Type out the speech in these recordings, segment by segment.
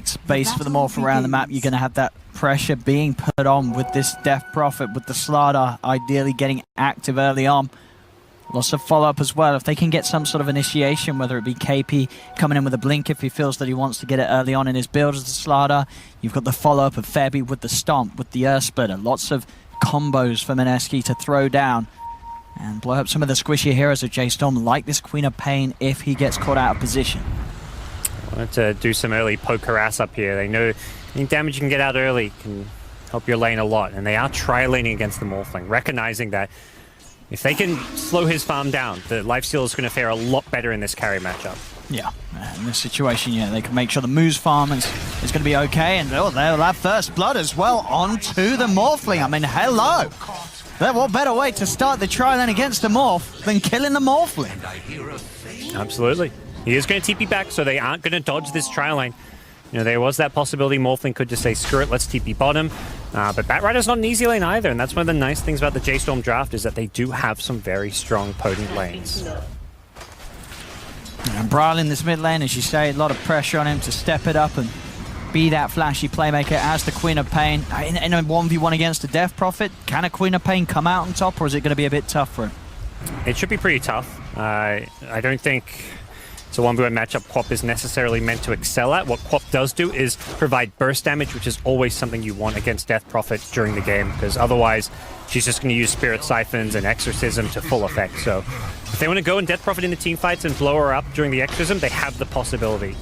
space for the Morph around the map. You're going to have that pressure being put on with this Death Prophet, with the Slardar ideally getting active early on. Lots of follow-up as well. If they can get some sort of initiation, whether it be KP coming in with a blink if he feels that he wants to get it early on in his build as the Slardar. You've got the follow-up of Febby with the Stomp, with the Earth Splitter. Lots of combos for Mineski to throw down and blow up some of the squishy heroes of Jstorm, like this Queen of Pain, if he gets caught out of position. Want to do some early poke harass up here. They know any damage you can get out early can help your lane a lot, and they are tri-laning against the Morphling, recognizing that if they can slow his farm down, the Lifesteal is going to fare a lot better in this carry matchup. Yeah, in this situation, yeah, they can make sure the Moo's farm is going to be okay, and they'll have First Blood as well onto the Morphling. I mean, hello! What better way to start the tri-lane against the Morph than killing the Morphling? Absolutely. He is going to TP back, so they aren't going to dodge this tri-lane. You know, there was that possibility Morphling could just say, screw it, let's TP bottom. But Batrider's not an easy lane either, and that's one of the nice things about the Jstorm draft, is that they do have some very strong, potent lanes. And Brawl in this mid lane, as you say, a lot of pressure on him to step it up and be that flashy playmaker as the Queen of Pain. In a 1v1 against the Death Prophet, can a Queen of Pain come out on top, or is it going to be a bit tough for him? It should be pretty tough. I don't think it's a 1v1 matchup Quap is necessarily meant to excel at. What Quap does do is provide burst damage, which is always something you want against Death Prophet during the game, because otherwise she's just going to use Spirit Siphons and Exorcism to full effect. So if they want to go and Death Prophet in the team fights and blow her up during the Exorcism, they have the possibility.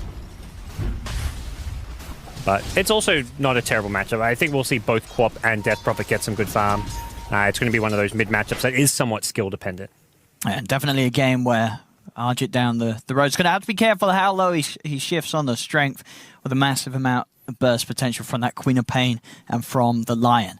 But it's also not a terrible matchup. I think we'll see both Quap and Death Prophet get some good farm. It's going to be one of those mid matchups that is somewhat skill dependent. And definitely a game where Arjit down the road's going to have to be careful how low he shifts on the strength, with a massive amount of burst potential from that Queen of Pain and from the Lion.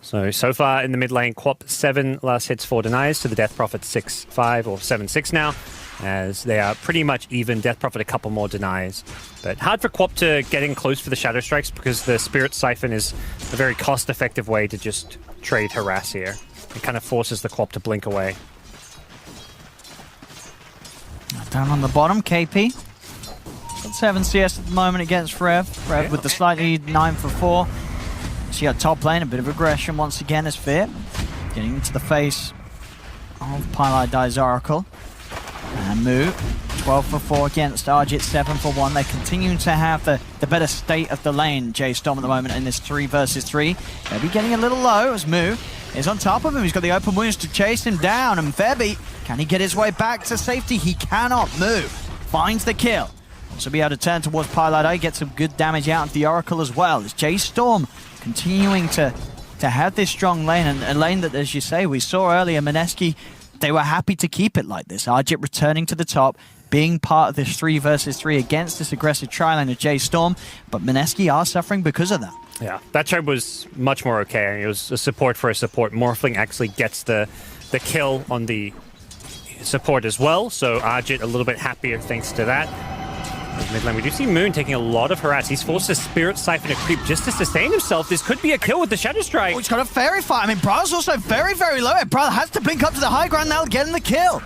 So far in the mid lane, Quap 7 last hits, 4 denies to the Death Prophet 6-5 or 7-6 now, as they are pretty much even. Death Prophet a couple more denies. But hard for Quap to get in close for the Shadow Strikes, because the Spirit Siphon is a very cost-effective way to just trade harass here. It kind of forces the Quap to blink away. Down on the bottom, KP. Got 7 CS at the moment against Rev. Rev with the slightly 9 for 4. She got top lane, a bit of aggression once again as Fear. Getting into the face of Pylai Oracle. And Moo, 12 for 4 against Arjit, 7 for 1. They continue to have the better state of the lane, Jstorm, at the moment in this 3 versus 3. They'll be getting a little low as Moo is on top of him. He's got the open wounds to chase him down. And Febby, can he get his way back to safety? He cannot. Moo finds the kill. Also be able to turn towards Pylai, get some good damage out of the Oracle as well. As Jstorm continuing to have this strong lane, and a lane that, as you say, we saw earlier, Mineski, they were happy to keep it like this. Arjit returning to the top, being part of this 3 versus 3 against this aggressive tri-lane of Jstorm, but Mineski are suffering because of that. Yeah, that trade was much more okay. I mean, it was a support for a support. Morphling actually gets the kill on the support as well, so Arjit a little bit happier thanks to that. Mid lane, we do see Moon taking a lot of harass. He's forced a Spirit Siphon to creep just to sustain himself. This could be a kill with the Shadow Strike. Oh, he's got a Fairy Fire. I mean, Braw's also very, very low. Bra has to blink up to the high ground now, getting the kill.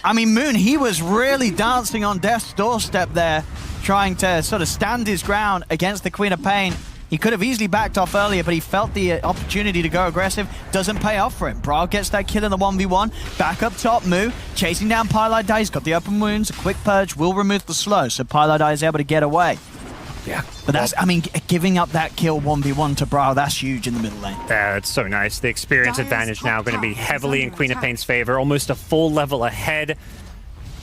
I mean, Moon, he was really dancing on Death's doorstep there, trying to sort of stand his ground against the Queen of Pain. He could have easily backed off earlier, but he felt the opportunity to go aggressive. Doesn't pay off for him. Brawl gets that kill in the 1v1. Back up top, Moo chasing down Pylai. He's got the open wounds. A quick purge will remove the slow, so Pylai is able to get away. Yeah. But that's, I mean, giving up that kill 1v1 to Brawl, that's huge in the middle lane. Yeah, it's so nice. The experience advantage now going to be heavily in Queen of Pain's favor, almost a full level ahead.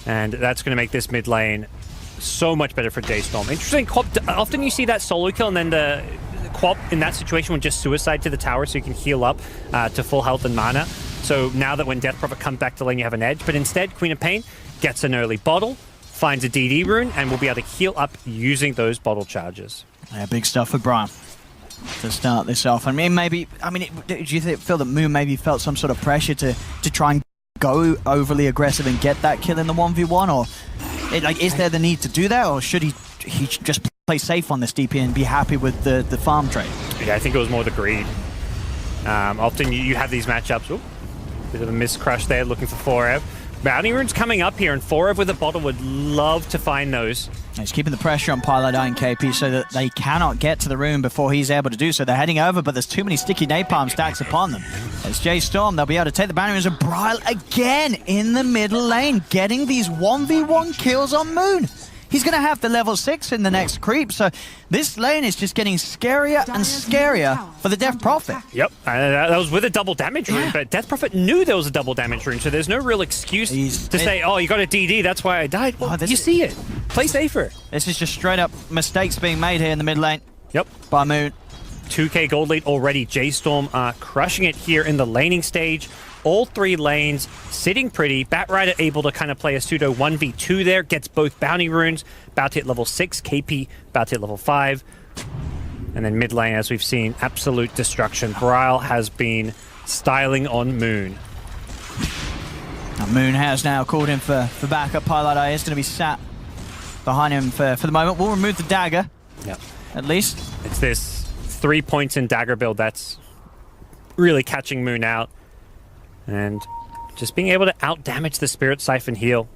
And that's going to make this mid lane so much better for Jstorm. Interesting, Quap, often you see that solo kill and then the Quap in that situation would just suicide to the tower so you can heal up to full health and mana. So now that when Death Prophet comes back to lane, you have an edge. But instead, Queen of Pain gets an early bottle, finds a DD rune, and will be able to heal up using those bottle charges. Yeah, big stuff for Brian to start this off. I mean, maybe, did you feel that Moon maybe felt some sort of pressure to try and go overly aggressive and get that kill in the 1v1? Or is there the need to do that, or should he just play safe on this DP and be happy with the farm trade? Yeah, I think it was more the greed. Often you have these matchups. Ooh, bit of a miss crush there, looking for Forev. Bounty runes coming up here, and Forev with a bottle would love to find those. He's keeping the pressure on Pilot and KP so that they cannot get to the room before he's able to do so. They're heading over, but there's too many sticky napalm stacks upon them. It's J.Storm. They'll be able to take the bounty rooms, and Bryle again in the middle lane, getting these 1v1 kills on Moon. He's going to have the level 6 in the next creep, so this lane is just getting scarier and scarier for the Death Prophet. Yep, that was with a double damage rune, but Death Prophet knew there was a double damage rune, so there's no real excuse to say, oh, you got a DD, that's why I died. Well, you see it. Play safer. This is just straight up mistakes being made here in the mid lane. Yep. By Moon. 2k gold lead already. J.Storm crushing it here in the laning stage. All 3 lanes sitting pretty. Batrider able to kind of play a pseudo 1v2 there. Gets both bounty runes. About to hit level 6. KP about to hit level 5. And then mid lane, as we've seen, absolute destruction. Bryle has been styling on Moon. Now Moon has now called in for backup. Pilot Eye is going to be sat behind him for the moment. We'll remove the dagger. Yep. At least. It's this 3 points in dagger build that's really catching Moon out. And just being able to out-damage the Spirit Siphon heal.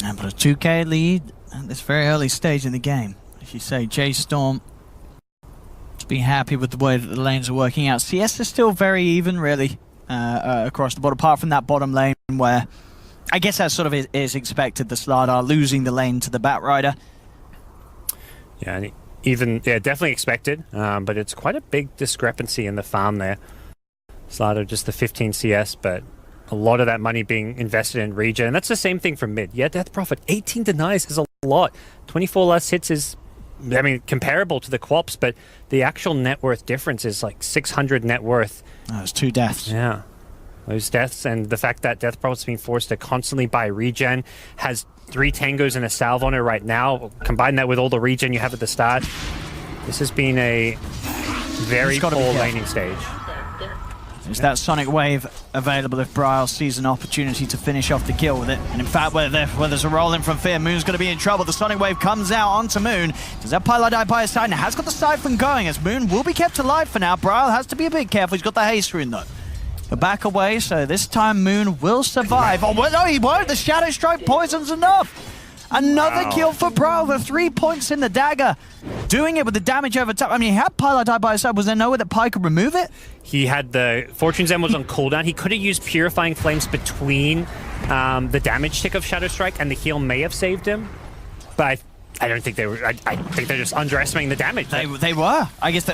And but a 2k lead at this very early stage in the game. As you say, J.Storm to be happy with the way that the lanes are working out. CS is still very even, really, across the board, apart from that bottom lane where I guess that sort of is expected. The Slardar losing the lane to the Batrider. Yeah, and definitely expected, but it's quite a big discrepancy in the farm there. Slardar just the 15 CS, but a lot of that money being invested in regen. And that's the same thing for mid. Yeah, Death Prophet, 18 denies is a lot. 24 less hits is, I mean, comparable to the Quops, but the actual net worth difference is like 600 net worth. Oh, it's 2 deaths. Yeah. Those deaths, and the fact that Death Prophet's being forced to constantly buy regen, has 3 tangos and a salve on it right now. Combine that with all the regen you have at the start. This has been a very poor laning stage. Is that Sonic Wave available if Bryle sees an opportunity to finish off the kill with it? And in fact, where there's a roll in from Fear, Moon's going to be in trouble. The Sonic Wave comes out onto Moon. Does that Pilot die by his side? And has got the Siphon going as Moon will be kept alive for now. Bryle has to be a bit careful. He's got the haste rune though. But back away, so this time Moon will survive. Oh, well, no, he won't. The Shadow Strike poison's enough. Another kill for Bryle with 3 points in the dagger. Doing it with the damage over top. I mean, he had Pilot die by his side. Was there no way that Pi could remove it? He had the Fortune's End was on cooldown. He could have used Purifying Flames between the damage tick of Shadow Strike, and the heal may have saved him. But I don't think they were. I think they're just underestimating the damage. They were. I guess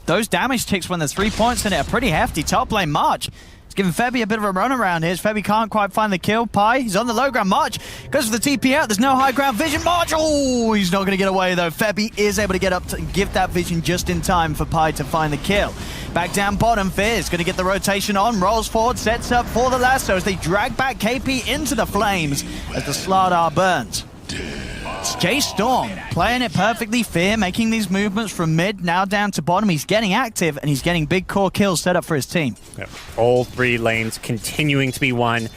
those damage ticks when there's 3 points in it are pretty hefty. Top lane March. It's giving Febby a bit of a run around here. Febby can't quite find the kill. Pi, he's on the low ground. March goes for the TP out. There's no high ground vision. March, oh, he's not going to get away though. Febby is able to get up to give that vision just in time for Pi to find the kill. Back down bottom, Fear's going to get the rotation on. Rolls forward, sets up for the lasso as they drag back KP into the flames as the Slardar burns. It's J.Storm playing it perfectly. Fear making these movements from mid now down to bottom. He's getting active and he's getting big core kills set up for his team. Yep. All 3 lanes continuing to be won,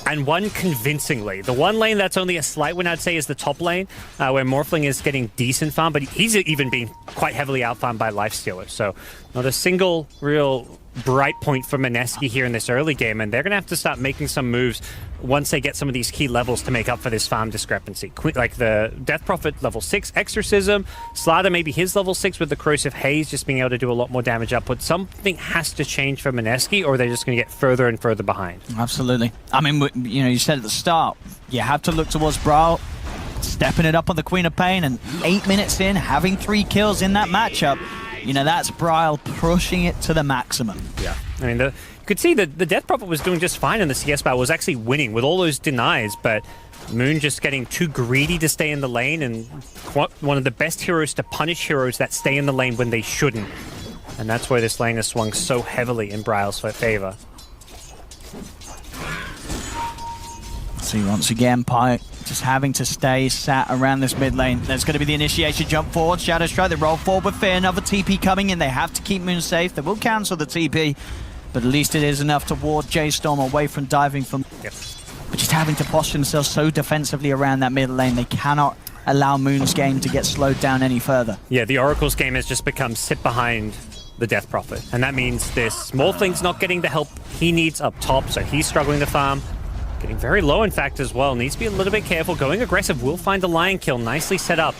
and won convincingly. The one lane that's only a slight win, I'd say, is the top lane, where Morphling is getting decent farm, but he's even being quite heavily outfarmed by Lifestealer. So not a single real bright point for Mineski here in this early game, and they're going to have to start making some moves once they get some of these key levels to make up for this farm discrepancy. Like the Death Prophet level 6 Exorcism, Slardar maybe his level 6 with the Corrosive Haze just being able to do a lot more damage output. Something has to change for Mineski, or they're just going to get further and further behind. Absolutely. I mean, you know, you said at the start, you have to look towards Bryle stepping it up on the Queen of Pain, and 8 minutes in, having 3 kills in that matchup. You know, that's Bryle pushing it to the maximum. Yeah. I mean, you could see that the Death Prophet was doing just fine in the CS battle, was actually winning with all those denies, but Moon just getting too greedy to stay in the lane, and one of the best heroes to punish heroes that stay in the lane when they shouldn't. And that's where this lane has swung so heavily in Bryle's favor. See, once again, Pi just having to stay sat around this mid lane. There's going to be the initiation jump forward. Shadow Strike, they roll forward with Fear. Another TP coming in. They have to keep Moon safe. They will cancel the TP, but at least it is enough to ward J.Storm away from diving from... Yep. But just having to posture themselves so defensively around that mid lane, they cannot allow Moon's game to get slowed down any further. Yeah, the Oracle's game has just become sit behind the Death Prophet, and that means this Morphling's not getting the help he needs up top, so he's struggling to farm. Getting very low, in fact, as well. Needs to be a little bit careful. Going aggressive will find the Lion kill. Nicely set up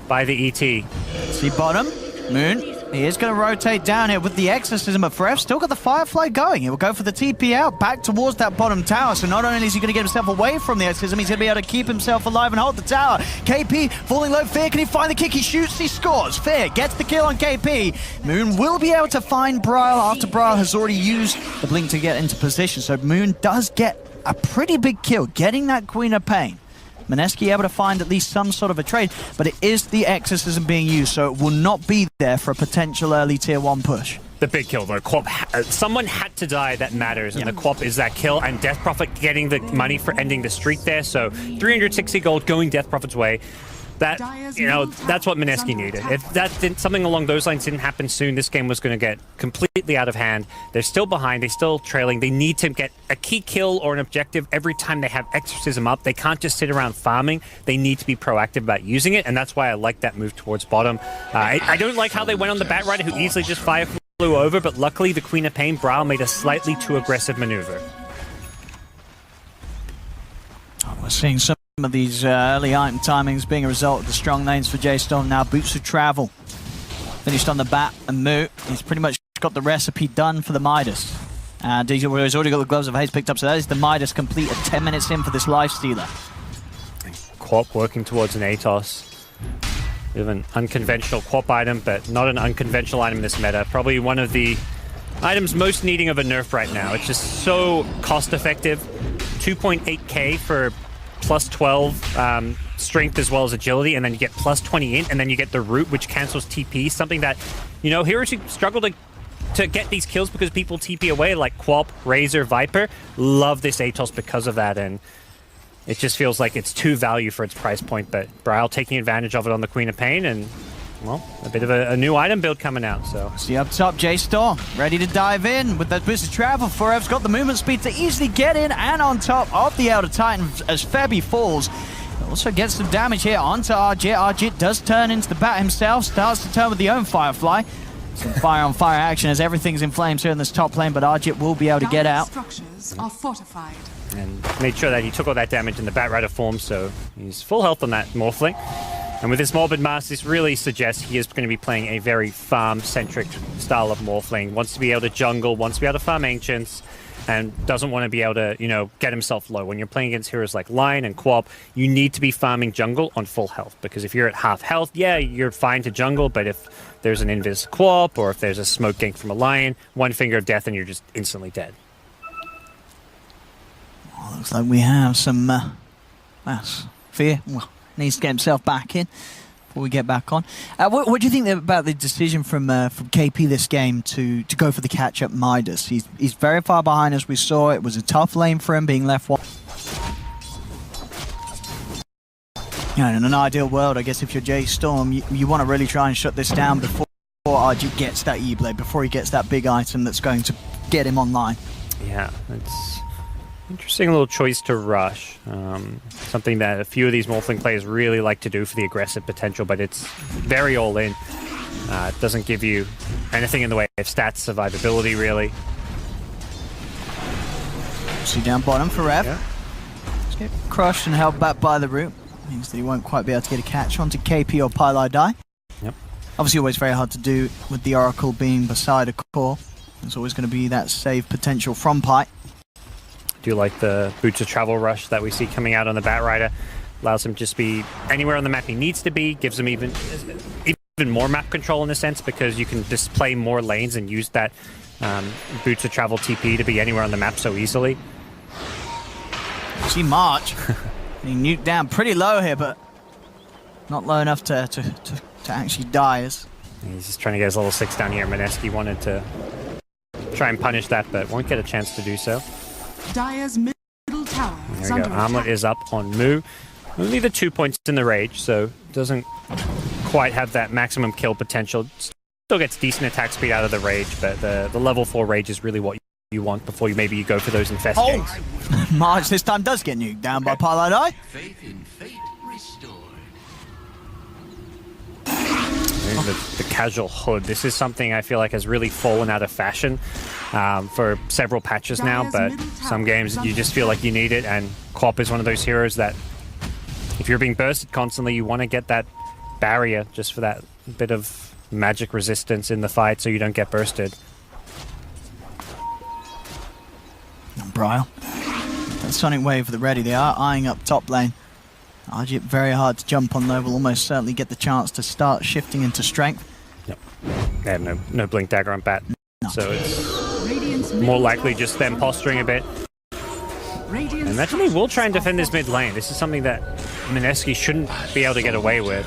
by the ET. See bottom. Moon. He is going to rotate down here with the Exorcism of Fref. Still got the Firefly going. He will go for the TP out back towards that bottom tower. So not only is he going to get himself away from the Exorcism, he's going to be able to keep himself alive and hold the tower. KP falling low. Fear, can he find the kick? He shoots, he scores. Fear gets the kill on KP. Moon will be able to find Bryle after Bryle has already used the blink to get into position. So Moon does get a pretty big kill, getting that Queen of Pain. Mineski able to find at least some sort of a trade, but it is the Exorcism being used, so it will not be there for a potential early tier 1 push. The big kill, though. Quap, someone had to die that matters, and the Quap is that kill, and Death Prophet getting the money for ending the streak there, so 360 gold going Death Prophet's way. That, you know, that's what Mineski needed. If that didn't, something along those lines didn't happen soon, this game was going to get completely out of hand. They're still behind. They're still trailing. They need to get a key kill or an objective every time they have Exorcism up. They can't just sit around farming. They need to be proactive about using it, and that's why I like that move towards bottom. I don't like how they went on the Batrider, who easily just flew over, but luckily the Queen of Pain, Bryle, made a slightly too aggressive maneuver. We're seeing some of these early item timings being a result of the strong lanes for Jstorm now. Boots of Travel finished on the bat, and Moo, he's pretty much got the recipe done for the Midas. And he's already got the Gloves of Haze picked up, so that is the Midas complete at 10 minutes in for this Lifestealer. Quap working towards an Atos. We have an unconventional Quap item, but not an unconventional item in this meta. Probably one of the items most needing of a nerf right now. It's just so cost effective. 2.8k for plus 12 strength as well as agility, and then you get plus 20 int, and then you get the root, which cancels TP. Something that, you know, heroes who struggle to get these kills because people TP away, like Quap, Razor, Viper, love this Atos because of that, and it just feels like it's too value for its price point. But Bryle taking advantage of it on the Queen of Pain, and, well, a bit of a new item build coming out, so. See up top, Jstorm, ready to dive in with that boost of travel. Forev's got the movement speed to easily get in and on top of the Elder Titan as Febby falls. Also gets some damage here onto Arjit. Arjit does turn into the bat himself, starts to turn with the own Firefly. Some fire on fire action as everything's in flames here in this top lane, but Arjit will be able to get out. Structures are fortified. And made sure that he took all that damage in the Batrider form, so he's full health on that Morphling. And with this Morbid Mask, this really suggests he is going to be playing a very farm-centric style of Morphling. Wants to be able to jungle, wants to be able to farm Ancients, and doesn't want to be able to, you know, get himself low. When you're playing against heroes like Lion and Quap, you need to be farming jungle on full health, because if you're at half health, yeah, you're fine to jungle, but if there's an Invis Quap, or if there's a smoke gank from a Lion, one finger of death and you're just instantly dead. Well, looks like we have some Fear. Well, needs to get himself back in before we get back on. What do you think about the decision from KP this game to go for the catch-up Midas? He's very far behind, as we saw. It was a tough lane for him, being left one. You know, in an ideal world, I guess if you're Jstorm, you want to really try and shut this down before RG gets that E-Blade, before he gets that big item that's going to get him online. Yeah, it's interesting little choice to rush. Something that a few of these Morphling players really like to do for the aggressive potential, but it's very all-in. It doesn't give you anything in the way of stats, survivability, really. See down bottom for Rev. Yeah. Let's get crushed and held back by the root. Means that he won't quite be able to get a catch onto KP or Pylai Die. Yep. Obviously always very hard to do with the Oracle being beside a core. There's always going to be that save potential from Pi. Do you like the Boots of Travel rush that we see coming out on the Batrider? Allows him to just be anywhere on the map he needs to be, gives him even more map control in a sense, because you can display more lanes and use that Boots of Travel TP to be anywhere on the map so easily. See March. He nuked down pretty low here, but not low enough to actually die. He's just trying to get his level 6 down here. Mineski wanted to try and punish that, but won't get a chance to do so. Dire's middle tower. There we go. Armlet is up on Moo. Only the 2 points in the Rage, so doesn't quite have that maximum kill potential. Still gets decent attack speed out of the Rage, but the level 4 Rage is really what you want before you go for those infest ganks. March this time does get nuked down by Pylai Die. Faith in fate restored. The casual hood. This is something I feel like has really fallen out of fashion for several patches now, but some games you just feel like you need it, and Quap is one of those heroes that if you're being bursted constantly, you want to get that barrier just for that bit of magic resistance in the fight so you don't get bursted. Brile. That Sonic Wave for the ready. They are eyeing up top lane. Arjit very hard to jump on though, will almost certainly get the chance to start shifting into strength. Yep. They have no Blink Dagger on bat, no. So it's more likely just them posturing a bit. And eventually will try and defend this mid lane. This is something that Mineski shouldn't be able to get away with.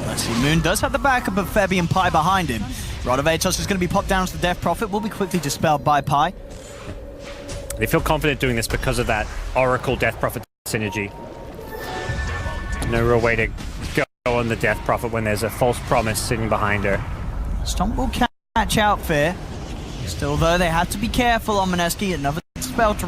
Let's see, Moon does have the backup of Febby and Pi behind him. Rod of Atos is going to be popped down to the Death Prophet, will be quickly dispelled by Pi. They feel confident doing this because of that Oracle Death Prophet synergy. No real way to go on the Death Prophet when there's a false promise sitting behind her. Stomp will catch out Fear. Still though, they had to be careful on Mineski. Another spell to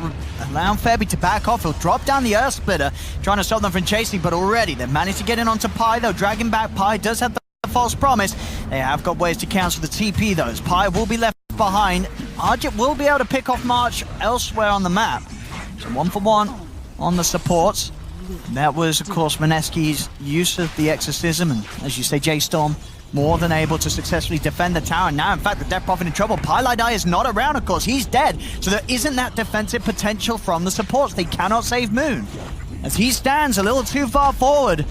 allow Febby to back off. He'll drop down the Earth Splitter, trying to stop them from chasing, but already they've managed to get in onto Pi. They'll drag him back. Pi does have the false promise. They have got ways to cancel the TP though, as Pi will be left behind. Arjit will be able to pick off March elsewhere on the map. So 1-for-1 on the supports. That was, of course, Mineski's use of the Exorcism, and as you say, Jstorm more than able to successfully defend the tower. Now, in fact, the Death Prophet in trouble. Pylai is not around, of course. He's dead. So there isn't that defensive potential from the supports. They cannot save Moon, as he stands a little too far forward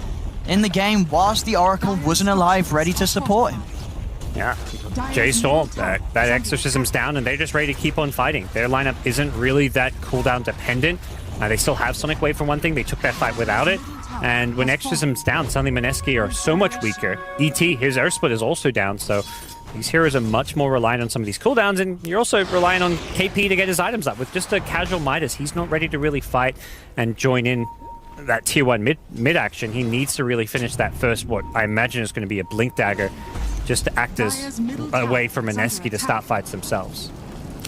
in the game whilst the Oracle wasn't alive, ready to support him. Yeah, Jstorm, that Exorcism's down, and they're just ready to keep on fighting. Their lineup isn't really that cooldown dependent. They still have Sonic Wave for one thing. They took that fight without it. And when Exorcism's down, suddenly Mineski are so much weaker. ET, his Earth Split is also down, so these heroes are much more reliant on some of these cooldowns, and you're also relying on KP to get his items up. With just a casual Midas, he's not ready to really fight and join in that tier 1 mid action. He needs to really finish that first, what I imagine is going to be a Blink Dagger, just to act as a way for Mineski to start fights themselves.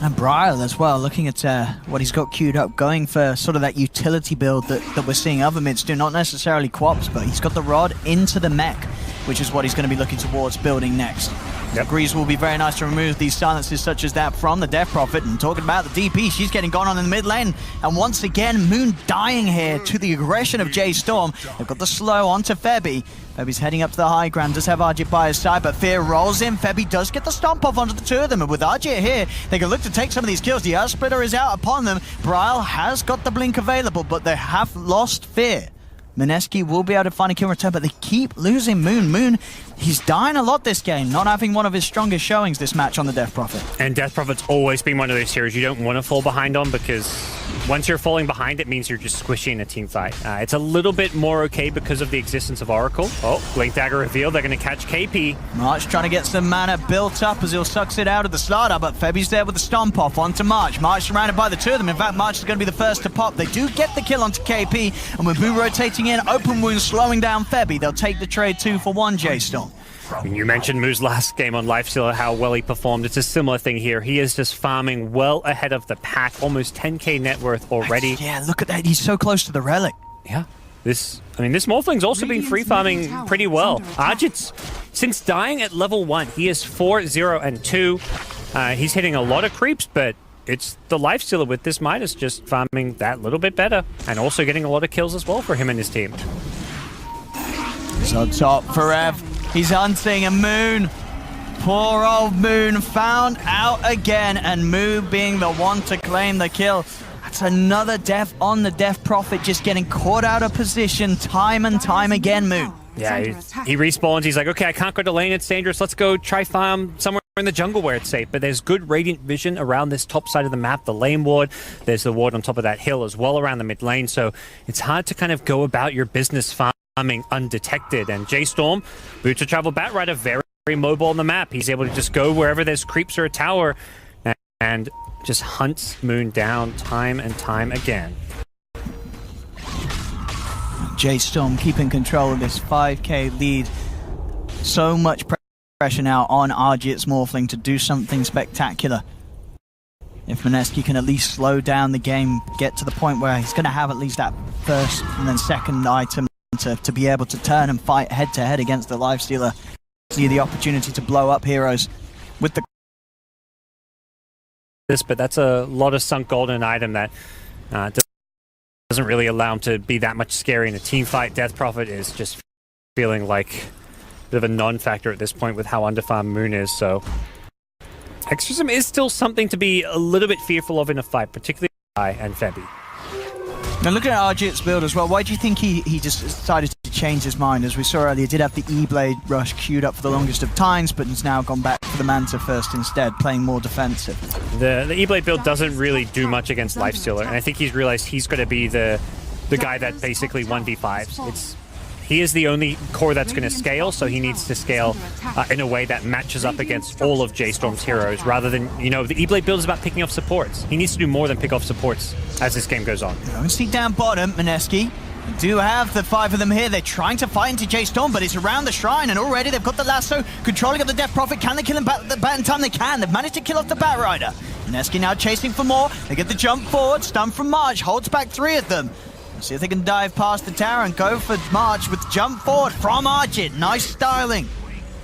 And Brile as well, looking at what he's got queued up, going for sort of that utility build that we're seeing other mids do, not necessarily Quaps, but he's got the Rod into the mech, which is what he's going to be looking towards building next. Yep. Grease will be very nice to remove these silences such as that from the Death Prophet. And talking about the DP, she's getting gone on in the mid lane. And once again, Moon dying here to the aggression of Jstorm. They've got the slow onto Febby. Febby's heading up to the high ground, does have Arjit by his side, but Fear rolls in. Febby does get the stomp off onto the two of them, and with Arjit here, they can look to take some of these kills. The Earth Splitter is out upon them. Brile has got the blink available, but they have lost Fear. Mineski will be able to find a kill return, but they keep losing Moon. Moon, he's dying a lot this game, not having one of his strongest showings this match on the Death Prophet. And Death Prophet's always been one of those heroes you don't want to fall behind on, because once you're falling behind, it means you're just squishy in a team fight. It's a little bit more okay because of the existence of Oracle. Oh, Blink Dagger revealed. They're going to catch KP. March trying to get some mana built up as he'll sucks it out of the starter, but Febby's there with the stomp off onto March. March surrounded by the two of them. In fact, March is going to be the first to pop. They do get the kill onto KP, and with Boo rotating in, Open Wound slowing down Febby, they'll take the trade 2-for-1 Jstorm. You mentioned Moo's last game on Lifestealer, how well he performed. It's a similar thing here. He is just farming well ahead of the pack, almost 10k net worth already. Yeah, look at that. He's so close to the relic. Yeah. This Morphling's also been free farming pretty well. Arjit's, since dying at level 1, he is 4-0-2. He's hitting a lot of creeps, but it's the Lifestealer with this Midas just farming that little bit better, and also getting a lot of kills as well for him and his team. He's on top for Rev. He's hunting a Moon. Poor old Moon found out again, and Moo being the one to claim the kill. That's another death on the Death Prophet, just getting caught out of position time and time again, Moon. Yeah, he respawns. He's like, okay, I can't go to lane. It's dangerous. Let's go try farm somewhere in the jungle where it's safe. But there's good radiant vision around this top side of the map, the lane ward. There's the ward on top of that hill as well around the mid lane. So it's hard to kind of go about your business farming undetected. And Jstorm, Boots of Travel Batrider, very, very mobile on the map. He's able to just go wherever there's creeps or a tower and just hunts Moon down time and time again. Jstorm keeping control of this 5k lead. So much pressure now on Arjit's Morphling to do something spectacular. If Mineski can at least slow down the game, get to the point where he's going to have at least that first and then second item to be able to turn and fight head-to-head against the Lifestealer. See the opportunity to blow up heroes with the... But that's a lot of sunk gold in an item that doesn't really allow him to be that much scary in a team fight. Death Prophet is just feeling like a bit of a non-factor at this point with how underfarmed Moon is, so... Exorcism is still something to be a little bit fearful of in a fight, particularly I and Febby. Now looking at Arjit's build as well, why do you think he just decided to change his mind? As we saw earlier, he did have the E-Blade rush queued up for the longest of times, but he's now gone back for the Manta first instead, playing more defensive. The E-Blade build doesn't really do much against Lifestealer, and I think he's realized he's going to be the guy that basically 1v5s. He is the only core that's going to scale, so he needs to scale in a way that matches up against all of Jstorm's heroes, rather than, you know, the E-Blade build is about picking off supports. He needs to do more than pick off supports as this game goes on. You see down bottom, Mineski. We do have the 5 of them here. They're trying to fight into Jstorm, but it's around the shrine, and already they've got the lasso, controlling of the Death Prophet. Can they kill him back in time? They can. They've managed to kill off the Bat Rider. Mineski now chasing for more. They get the jump forward. Stun from March. Holds back 3 of them. See if they can dive past the tower and go for March with jump forward from Arjit. Nice styling.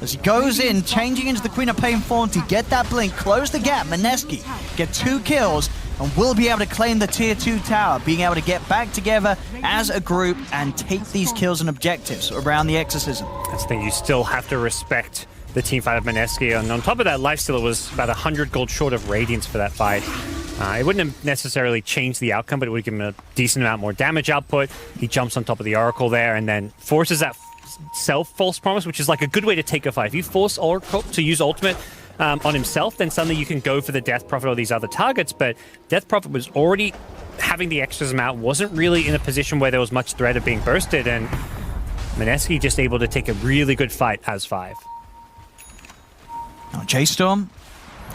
As he goes in, changing into the Queen of Pain form to get that blink, close the gap. Mineski get 2 kills and will be able to claim the tier 2 tower, being able to get back together as a group and take these kills and objectives around the Exorcism. That's the thing, you still have to respect the team fight of Mineski, and on top of that, Lifestealer was about 100 gold short of Radiance for that fight. It wouldn't have necessarily changed the outcome, but it would give him a decent amount more damage output. He jumps on top of the Oracle there and then forces that self-false promise, which is like a good way to take a fight. If you force Oracle to use ultimate on himself, then suddenly you can go for the Death Prophet or these other targets, but Death Prophet was already having the Exorcism out, wasn't really in a position where there was much threat of being bursted, and Mineski just able to take a really good fight as 5. Now Jstorm,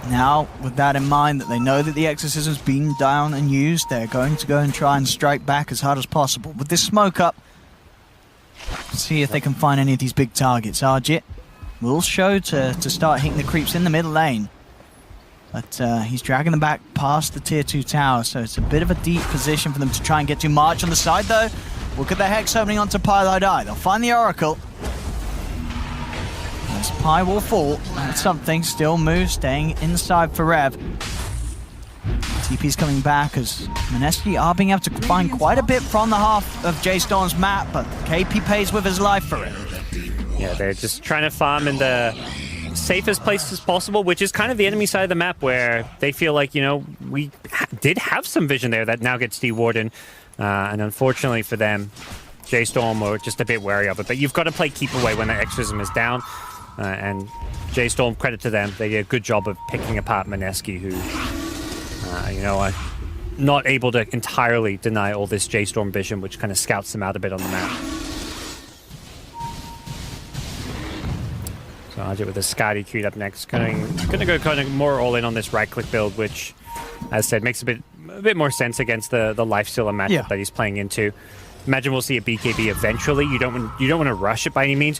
now with that in mind, that they know that the Exorcism's been down and used, they're going to go and try and strike back as hard as possible. With this smoke up, see if they can find any of these big targets. Arjit will show to start hitting the creeps in the middle lane. But he's dragging them back past the tier 2 tower, so it's a bit of a deep position for them to try and get to. March on the side though. Look at the Hex opening onto Pylite Eye. They'll find the Oracle. This Pi will fall. And something still moves, staying inside for Rev. TP's coming back as Mineski are being able to find quite a bit from the half of Jstorm's map, but KP pays with his life for it. Yeah, they're just trying to farm in the safest places possible, which is kind of the enemy side of the map, where they feel like, you know, we did have some vision there that now gets dewardened, and unfortunately for them, Jstorm are just a bit wary of it. But you've got to play keep away when the Exorcism is down, and Jstorm, credit to them, they did a good job of picking apart Mineski, who, you know, are not able to entirely deny all this Jstorm vision, which kind of scouts them out a bit on the map. So Arjit with the Skadi queued up next, going to go kind of more all in on this right-click build, which, as said, makes a bit more sense against the Lifestealer matchup that he's playing into. Imagine we'll see a BKB eventually. You don't want to rush it by any means.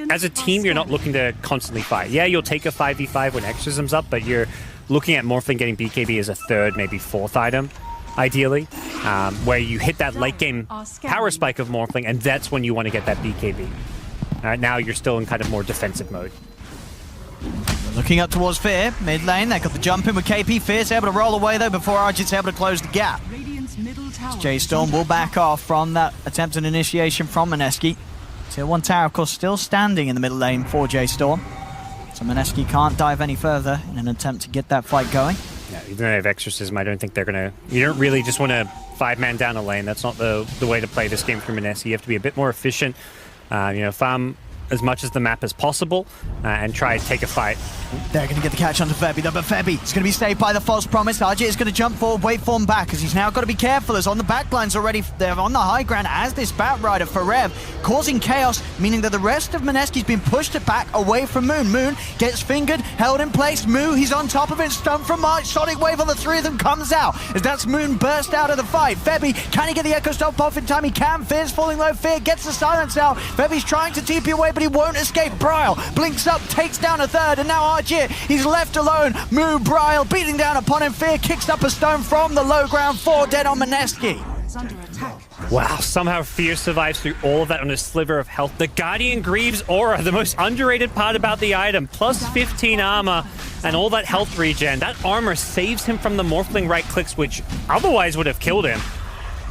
As a team, you're not looking to constantly fight. Yeah, you'll take a 5v5 when Exorcism's up, but you're looking at Morphling getting BKB as a 3rd, maybe 4th item, ideally, where you hit that late game power spike of Morphling, and that's when you want to get that BKB. Now you're still in kind of more defensive mode. Looking up towards Fear, mid lane, they got the jump in with KP. Fear's able to roll away though before Arjit's able to close the gap. Jstorm will back off from that attempted initiation from Mineski. Tier 1 tower, of course, still standing in the middle lane for Jstorm. So Mineski can't dive any further in an attempt to get that fight going. Yeah, even though they have Exorcism, I don't think they're going to... You don't really just want to 5-man down a lane. That's not the way to play this game for Mineski. You have to be a bit more efficient. You know, farm as much as the map as possible and try and take a fight. They're going to get the catch onto Febby though, but Febby is going to be saved by the false promise. Arjit is going to jump forward, wait for him back, as he's now got to be careful, as on the backlines already, they're on the high ground as this Bat Rider for Rev, causing chaos, meaning that the rest of Mineski's been pushed back away from Moon. Moon gets fingered, held in place. Moo, he's on top of it, stun from March, Sonic Wave on the 3 of them comes out, as that's Moon burst out of the fight. Febby, can he get the Echo Stop off in time? He can. Fear's falling low, Fear gets the silence out. Febby's trying to TP away, but he won't escape. Bryle blinks up, takes down a 3rd, and now Arjit, he's left alone. Moo, Bryle beating down upon him. Fear kicks up a stone from the low ground, 4 dead on Mineski. Is under attack. Wow, somehow Fear survives through all of that on a sliver of health. The Guardian Greaves aura, the most underrated part about the item, plus 15 armor and all that health regen. That armor saves him from the Morphling right clicks, which otherwise would have killed him.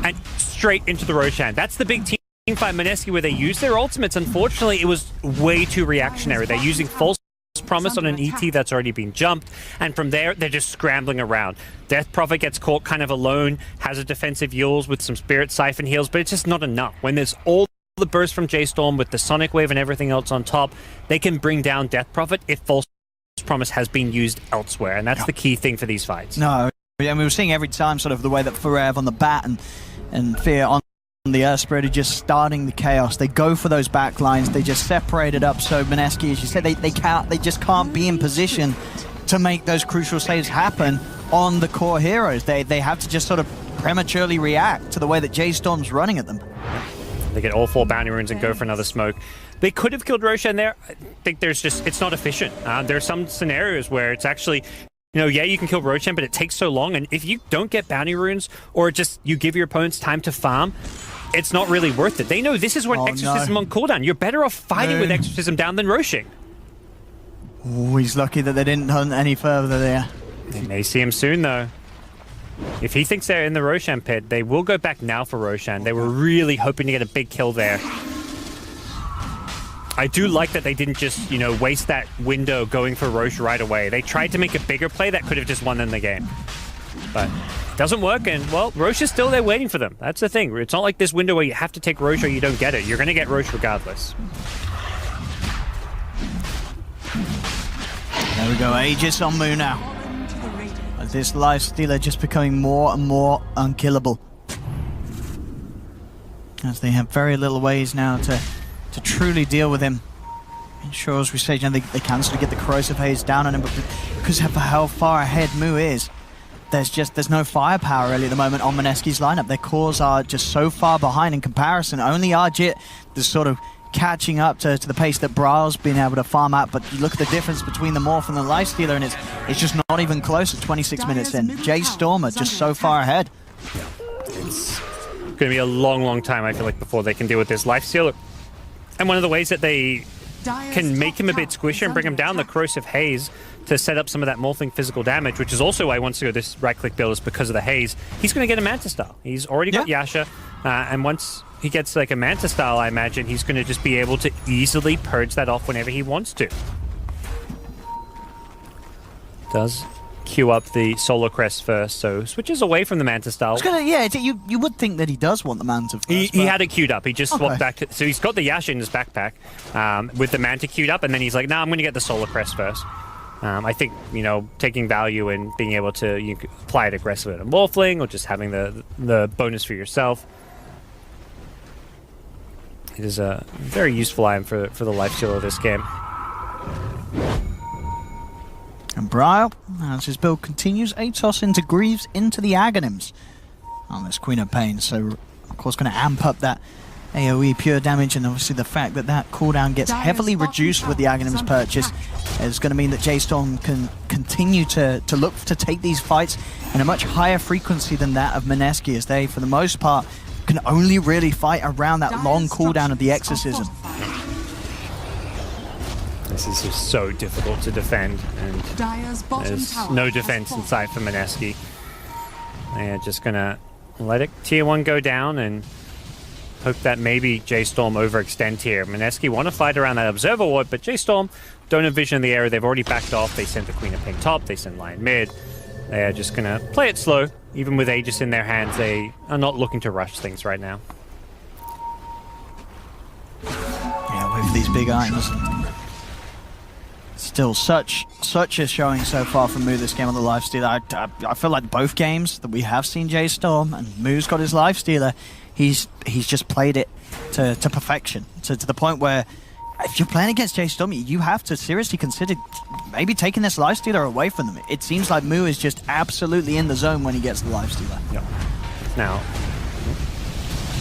And straight into the Roshan. That's the big team fight Mineski where they use their ultimates. Unfortunately, it was way too reactionary. They're using false promise on an ET that's already been jumped, and from there they're just scrambling around. Death Prophet gets caught kind of alone, has a defensive Yules with some Spirit Siphon heals, but it's just not enough. When there's all the burst from Jstorm with the Sonic Wave and everything else on top, they can bring down Death Prophet if false promise has been used elsewhere, and that's the key thing for these fights. No, yeah, we were seeing every time sort of the way that Forev on the bat and Fear on the Earth Spirit are just starting the chaos. They go for those back lines. They just separate it up. So Mineski, as you said, they just can't be in position to make those crucial saves happen on the core heroes. They have to just sort of prematurely react to the way that Jstorm's running at them. They get all 4 bounty runes and go for another smoke. They could have killed Roshan there. I think it's not efficient. There are some scenarios where it's actually, yeah, you can kill Roshan, but it takes so long. And if you don't get bounty runes or just you give your opponents time to farm, it's not really worth it. They know this is when Exorcism on cooldown. You're better off fighting with Exorcism down than Roshing. Oh, he's lucky that they didn't hunt any further there. They may see him soon, though. If he thinks they're in the Roshan pit, they will go back now for Roshan. They were really hoping to get a big kill there. I do like that they didn't just, waste that window going for Roche right away. They tried to make a bigger play that could have just won them the game. But it doesn't work, and, well, Roche is still there waiting for them. That's the thing. It's not like this window where you have to take Roche or you don't get it. You're going to get Roche regardless. There we go, Aegis on Mu now. As this Lifestealer just becoming more and more unkillable. As they have very little ways now to truly deal with him. Sure, as we say, they can sort of get the corrosive haze down on him, but because of how far ahead Mu is, there's no firepower really at the moment on Mineski's lineup. Their cores are just so far behind in comparison. Only Arjit is sort of catching up to the pace that Bra's been able to farm at, but you look at the difference between the Morph and the Lifestealer, and it's just not even close at 26 minutes in. J.storm are just so far ahead. It's going to be a long time, I feel like, before they can deal with this Lifestealer. And one of the ways that they can make him a bit squishier and bring him down, the corrosive haze, to set up some of that morphling physical damage, which is also why he wants to go this right-click build, is because of the haze. He's going to get a Manta Style. He's already got Yasha, and once he gets like a Manta Style, I imagine he's going to just be able to easily purge that off whenever he wants to. Does queue up the Solar Crest first, so switches away from the Manta Style. You would think that he does want the Manta first. He had it queued up. He just swapped back to... So he's got the Yasha in his backpack with the Manta queued up, and then he's like, nah, I'm going to get the Solar Crest first. I think, taking value in being able to apply it aggressively on a Morphling, or just having the bonus for yourself. It is a very useful item for the Lifestealer of this game. And Brile, as his build continues, Atos into Greaves into the Aghanims on this Queen of Pain. So, of course, going to amp up that AoE pure damage, and obviously the fact that cooldown gets heavily reduced with the Aghanims purchase is going to mean that Jstorm can continue to look to take these fights in a much higher frequency than that of Mineski, as they, for the most part, can only really fight around that long cooldown of the Exorcism. This is just so difficult to defend, and there's no defense in sight for Mineski. They're just gonna let it tier 1 go down and hope that maybe Jstorm overextend here. Mineski want to fight around that Observer Ward, but Jstorm don't envision the area. They've already backed off. They sent the Queen of Pain top, they sent Lion mid. They are just gonna play it slow. Even with Aegis in their hands, they are not looking to rush things right now. Yeah, with these big items. Still such a showing so far from Mu this game on the Lifestealer. I feel like both games that we have seen Jstorm and Mu's got his Lifestealer, he's just played it to perfection, to the point where if you're playing against Jstorm, you have to seriously consider maybe taking this Lifestealer away from them. It seems like Mu is just absolutely in the zone when he gets the Lifestealer. Yep. Now,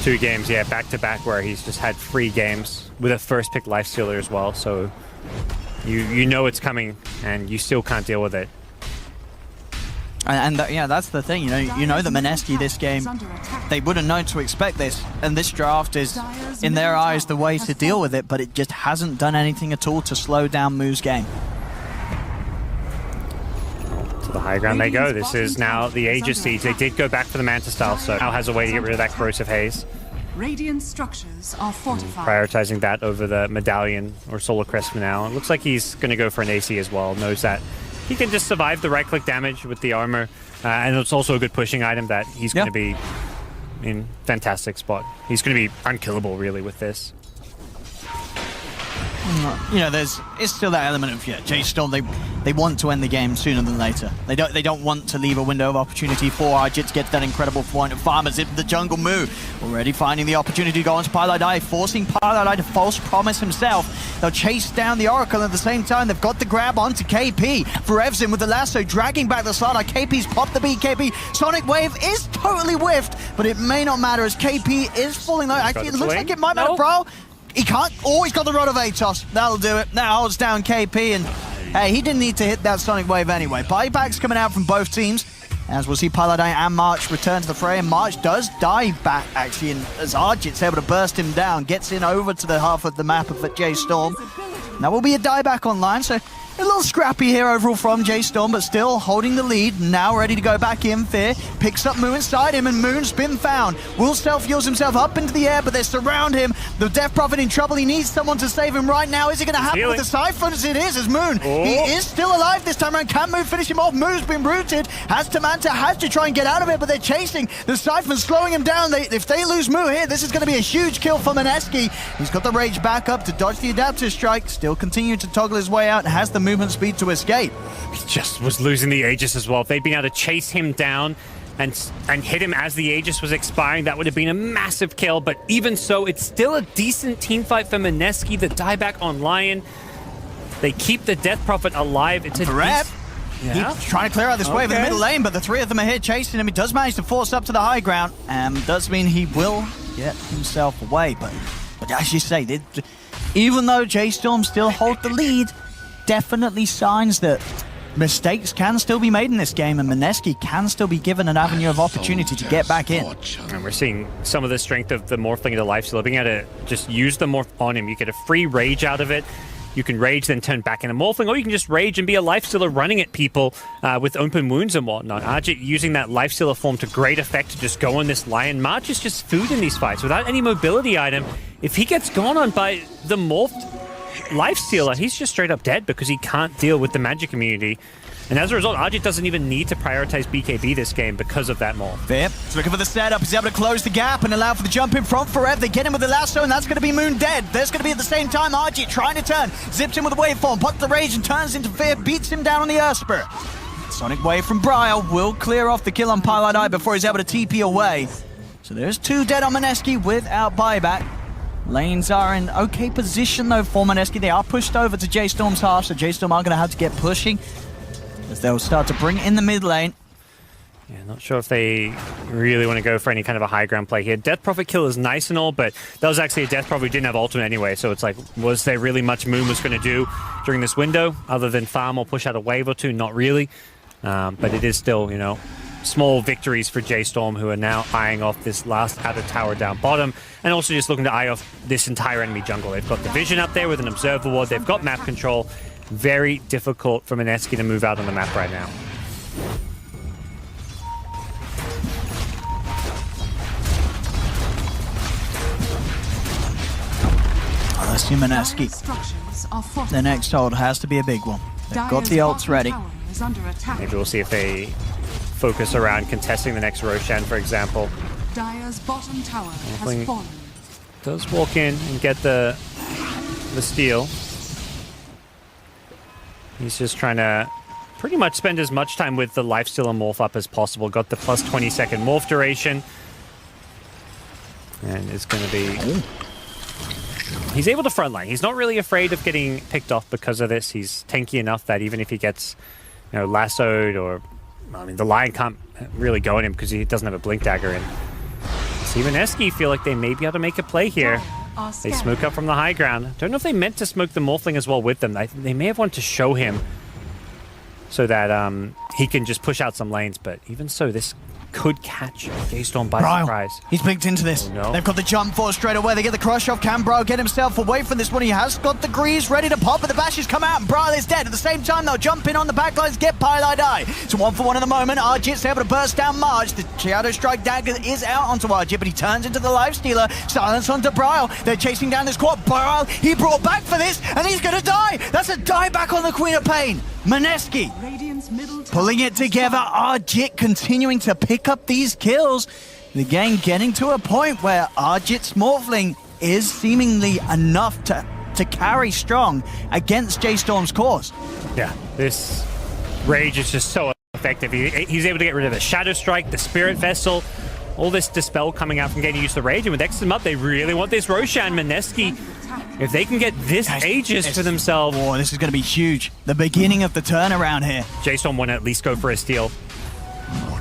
2 games, back to back, where he's just had free games with a first pick Lifestealer as well, so you know it's coming, and you still can't deal with it. Yeah, that's the thing. You know the Mineski this game, they wouldn't know to expect this, and this draft is, in their eyes, the way to deal with it. But it just hasn't done anything at all to slow down Moo's game. To the high ground they go. This is now the Aegis Siege. They did go back for the Manta style, so now has a way to get rid of that corrosive haze. Radiant structures are fortified. Prioritizing that over the Medallion or Solar Crest now. It looks like he's going to go for an AC as well. Knows that he can just survive the right-click damage with the armor. And it's also a good pushing item that he's going to be in fantastic spot. He's going to be unkillable, really, with this. It's still that element of J.Storm. They want to end the game sooner than later. They don't want to leave a window of opportunity for Arjit to get that incredible point of farmers into the jungle. Moo already finding the opportunity to go onto Pilotai, forcing Pilotai to false promise himself. They'll chase down the Oracle at the same time. They've got the grab onto KP. Ferev's in with the lasso, dragging back the slot. KP's popped the BKB. Sonic Wave is totally whiffed, but it may not matter as KP is falling low. Actually, it looks like it might matter, bro. He can't. Oh, he's got the Rod of Atos. That'll do it. That holds down KP, and hey, he didn't need to hit that Sonic Wave anyway. Buybacks coming out from both teams, as we'll see Paladin and March return to the fray, and March does dive back, actually, and as Arjit's able to burst him down, gets in over to the half of the map of J.Storm. That will be a dieback online, so a little scrappy here overall from J.Storm, but still holding the lead. Now ready to go back in. Fear picks up Moon inside him, and Moon's been found. Will self-heals himself up into the air, but they surround him. The Death Prophet in trouble. He needs someone to save him right now. Is it going to happen with the Siphons? It is, as Moon. He is still alive this time around. Can Moon finish him off? Moon's been rooted. Has to Manta, has to try and get out of it, but they're chasing. The Siphons slowing him down. If they lose Moon here, this is going to be a huge kill for Mineski. He's got the Rage back up to dodge the Adaptive Strike. Still continue to toggle his way out and has the movement speed to escape. He just was losing the Aegis as well. If they'd been able to chase him down and hit him as the Aegis was expiring, that would have been a massive kill. But even so, it's still a decent team fight for Mineski. The dieback on Lion. They keep the Death Prophet alive. It's a He's trying to clear out this wave in the middle lane, but the three of them are here chasing him. He does manage to force up to the high ground, and does mean he will get himself away. But as you say, even though J.Storm still hold the lead, definitely signs that mistakes can still be made in this game, and Mineski can still be given an avenue of opportunity to get back in. And we're seeing some of the strength of the Morphling and the Lifestealer, being able to just use the Morph on him. You get a free Rage out of it. You can Rage, then turn back into Morphling, or you can just Rage and be a Lifestealer running at people with open wounds and whatnot. Arjit using that Lifestealer form to great effect to just go on this Lion. March is just food in these fights. Without any mobility item, if he gets gone on by the Morphed Lifestealer, he's just straight up dead because he can't deal with the magic immunity. And as a result, Arjit doesn't even need to prioritize BKB this game because of that morph. Fair. He's looking for the setup. He's able to close the gap and allow for the jump in front for Ev. They get him with the lasso, and that's going to be Moon dead. There's going to be at the same time Arjit trying to turn. Zips him with a waveform, pops the Rage and turns into Fear, beats him down on the Urspur. Sonic Wave from Briar will clear off the kill on Pilot Eye before he's able to TP away. So there's two dead on Mineski without buyback. Lanes are in okay position though for Mineski. They are pushed over to J.Storm's half, so J.Storm are going to have to get pushing as they'll start to bring in the mid lane. Yeah, not sure if they really want to go for any kind of a high ground play here. Death Prophet kill is nice and all, but that was actually a Death Prophet who didn't have ultimate anyway, so it's like, was there really much Moon was going to do during this window other than farm or push out a wave or two? Not really. But it is still, small victories for J.Storm, who are now eyeing off this last outer tower down bottom, and also just looking to eye off this entire enemy jungle. They've got the vision up there with an observer ward. They've got map control. Very difficult for Mineski to move out on the map right now. Let's see Mineski. The next hold has to be a big one. They've got the ults ready. Maybe we'll see if they focus around contesting the next Roshan, for example. Dire's bottom tower has fallen. Does walk in and get the steal. He's just trying to pretty much spend as much time with the Lifestealer morph up as possible. Got the plus 20-second morph duration. And it's going to be... He's able to frontline. He's not really afraid of getting picked off because of this. He's tanky enough that even if he gets lassoed or... the Lion can't really go on him because he doesn't have a Blink Dagger in. See, Mineski feel like they may be able to make a play here. They smoke up from the high ground. Don't know if they meant to smoke the Morphling as well with them. They may have wanted to show him so that he can just push out some lanes, but even so, this could catch Jstorm by Bryle, surprise. he's picked into this. Oh, no. They've got the jump force straight away. They get the crush off. Can Bryle get himself away from this one? He has got the grease ready to pop, but the bashes come out and Bryle is dead. At the same time, they'll jump in on the backlines, get Pylai Die. It's 1-for-1 at the moment. Arjit's able to burst down Marge. The Shadow Strike dagger is out onto Arjit, but he turns into the Lifestealer. Silence onto Bryle. They're chasing down this quad. Bryle, he brought back for this, and he's going to die. That's a die back on the Queen of Pain. Mineski Radiant's middle tower pulling it has together. fallen. Arjit continuing to pick up these kills. The game getting to a point where Arjit's Morphling is seemingly enough to carry strong against Jstorm's cause. Yeah, this Rage is just so effective. He's able to get rid of the Shadow Strike, the Spirit Vessel, all this Dispel coming out from getting used to Rage, and with X them up, they really want this Roshan. Mineski, if they can get this Aegis for themselves. Oh, this is going to be huge. The beginning of the turnaround here. Jstorm want to at least go for a steal.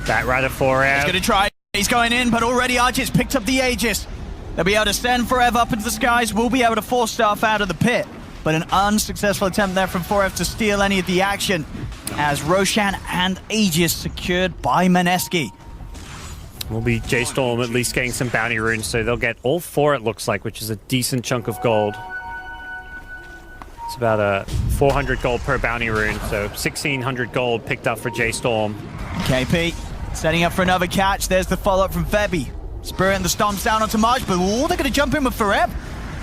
That Rider 4 He's going to try. He's going in, but already Arjit's picked up the Aegis. They'll be able to send Forever up into the skies. We'll be able to force Staff out of the pit. But an unsuccessful attempt there from Forever to steal any of the action, as Roshan and Aegis secured by Mineski. Will be Jstorm at least getting some bounty runes, so they'll get all 4, it looks like, which is a decent chunk of gold. It's about a 400 gold per bounty rune, so 1,600 gold picked up for Jstorm. KP setting up for another catch. There's the follow-up from Febby. Spirit and the stomps down onto March, but they're going to jump in with Forever.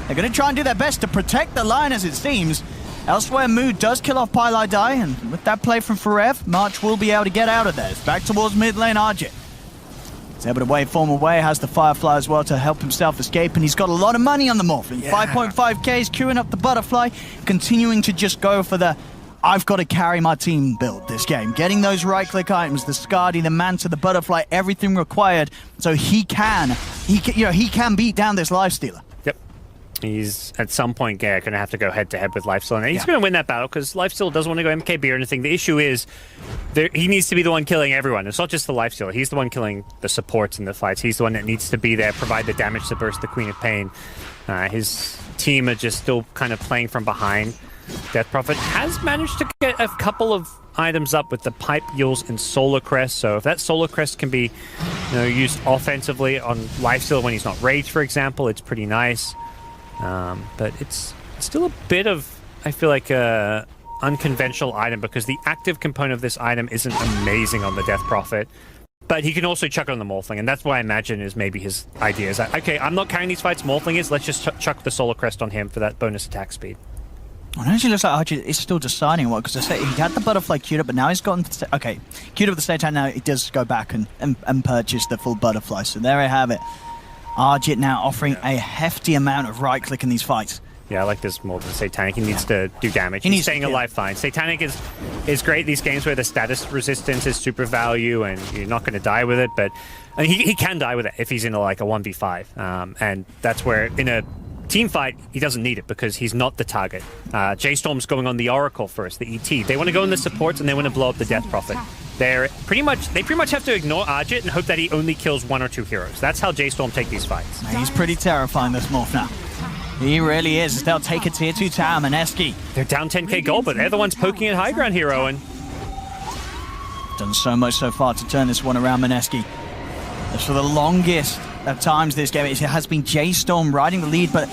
They're going to try and do their best to protect the line, as it seems. Elsewhere, Mood does kill off Pylai Die, and with that play from Forever, March will be able to get out of there. It's back towards mid lane Arjit. He's able to waveform away, has the Firefly as well to help himself escape, and he's got a lot of money on the Morphling. 5.5k is queuing up the Butterfly, continuing to just go for the I've got to carry my team build this game. Getting those right-click items, the Skadi, the Manta, the Butterfly, everything required, so he can beat down this Lifestealer. Yep. He's at some point going to have to go head-to-head with Lifestealer, and he's going to win that battle because Lifestealer doesn't want to go MKB or anything. The issue is he needs to be the one killing everyone. It's not just the Lifestealer. He's the one killing the supports in the fights. He's the one that needs to be there, provide the damage to burst the Queen of Pain. His team are just still kind of playing from behind. Death Prophet has managed to get a couple of items up with the Pipe Yules and Solar Crest, so if that Solar Crest can be used offensively on Lifestealer when he's not raged, for example, it's pretty nice. But it's still a bit of, I feel like, a unconventional item because the active component of this item isn't amazing on the Death Prophet. But he can also chuck it on the Morphling, and that's what I imagine is maybe his idea. Is that, okay, I'm not carrying these fights, Morphling is, let's just chuck the Solar Crest on him for that bonus attack speed. Well, it actually looks like Archie is still deciding what, because he had the Butterfly queued up, but now he's gotten... Okay, queued up at the same time, now he does go back and purchase the full Butterfly, so there I have it. Arjit now offering a hefty amount of right-click in these fights. Yeah, I like this more than Satanic. He needs to do damage. He's staying alive fine. Satanic is great these games where the status resistance is super value and you're not going to die with it, but he can die with it if he's in a 1v5. And that's where in a team fight, he doesn't need it because he's not the target. Jstorm's going on the Oracle first, the ET. They want to go in the supports and they want to blow up the Death Prophet. They pretty much have to ignore Arjit and hope that he only kills 1 or 2 heroes. That's how Jstorm take these fights. He's pretty terrifying, this Morph now. He really is. They'll take a tier 2 tower, Mineski. They're down 10k gold, but they're the ones poking at high ground here, Owen. Done so much so far to turn this one around, Mineski. As for the longest of times this game, it has been Jstorm riding the lead, but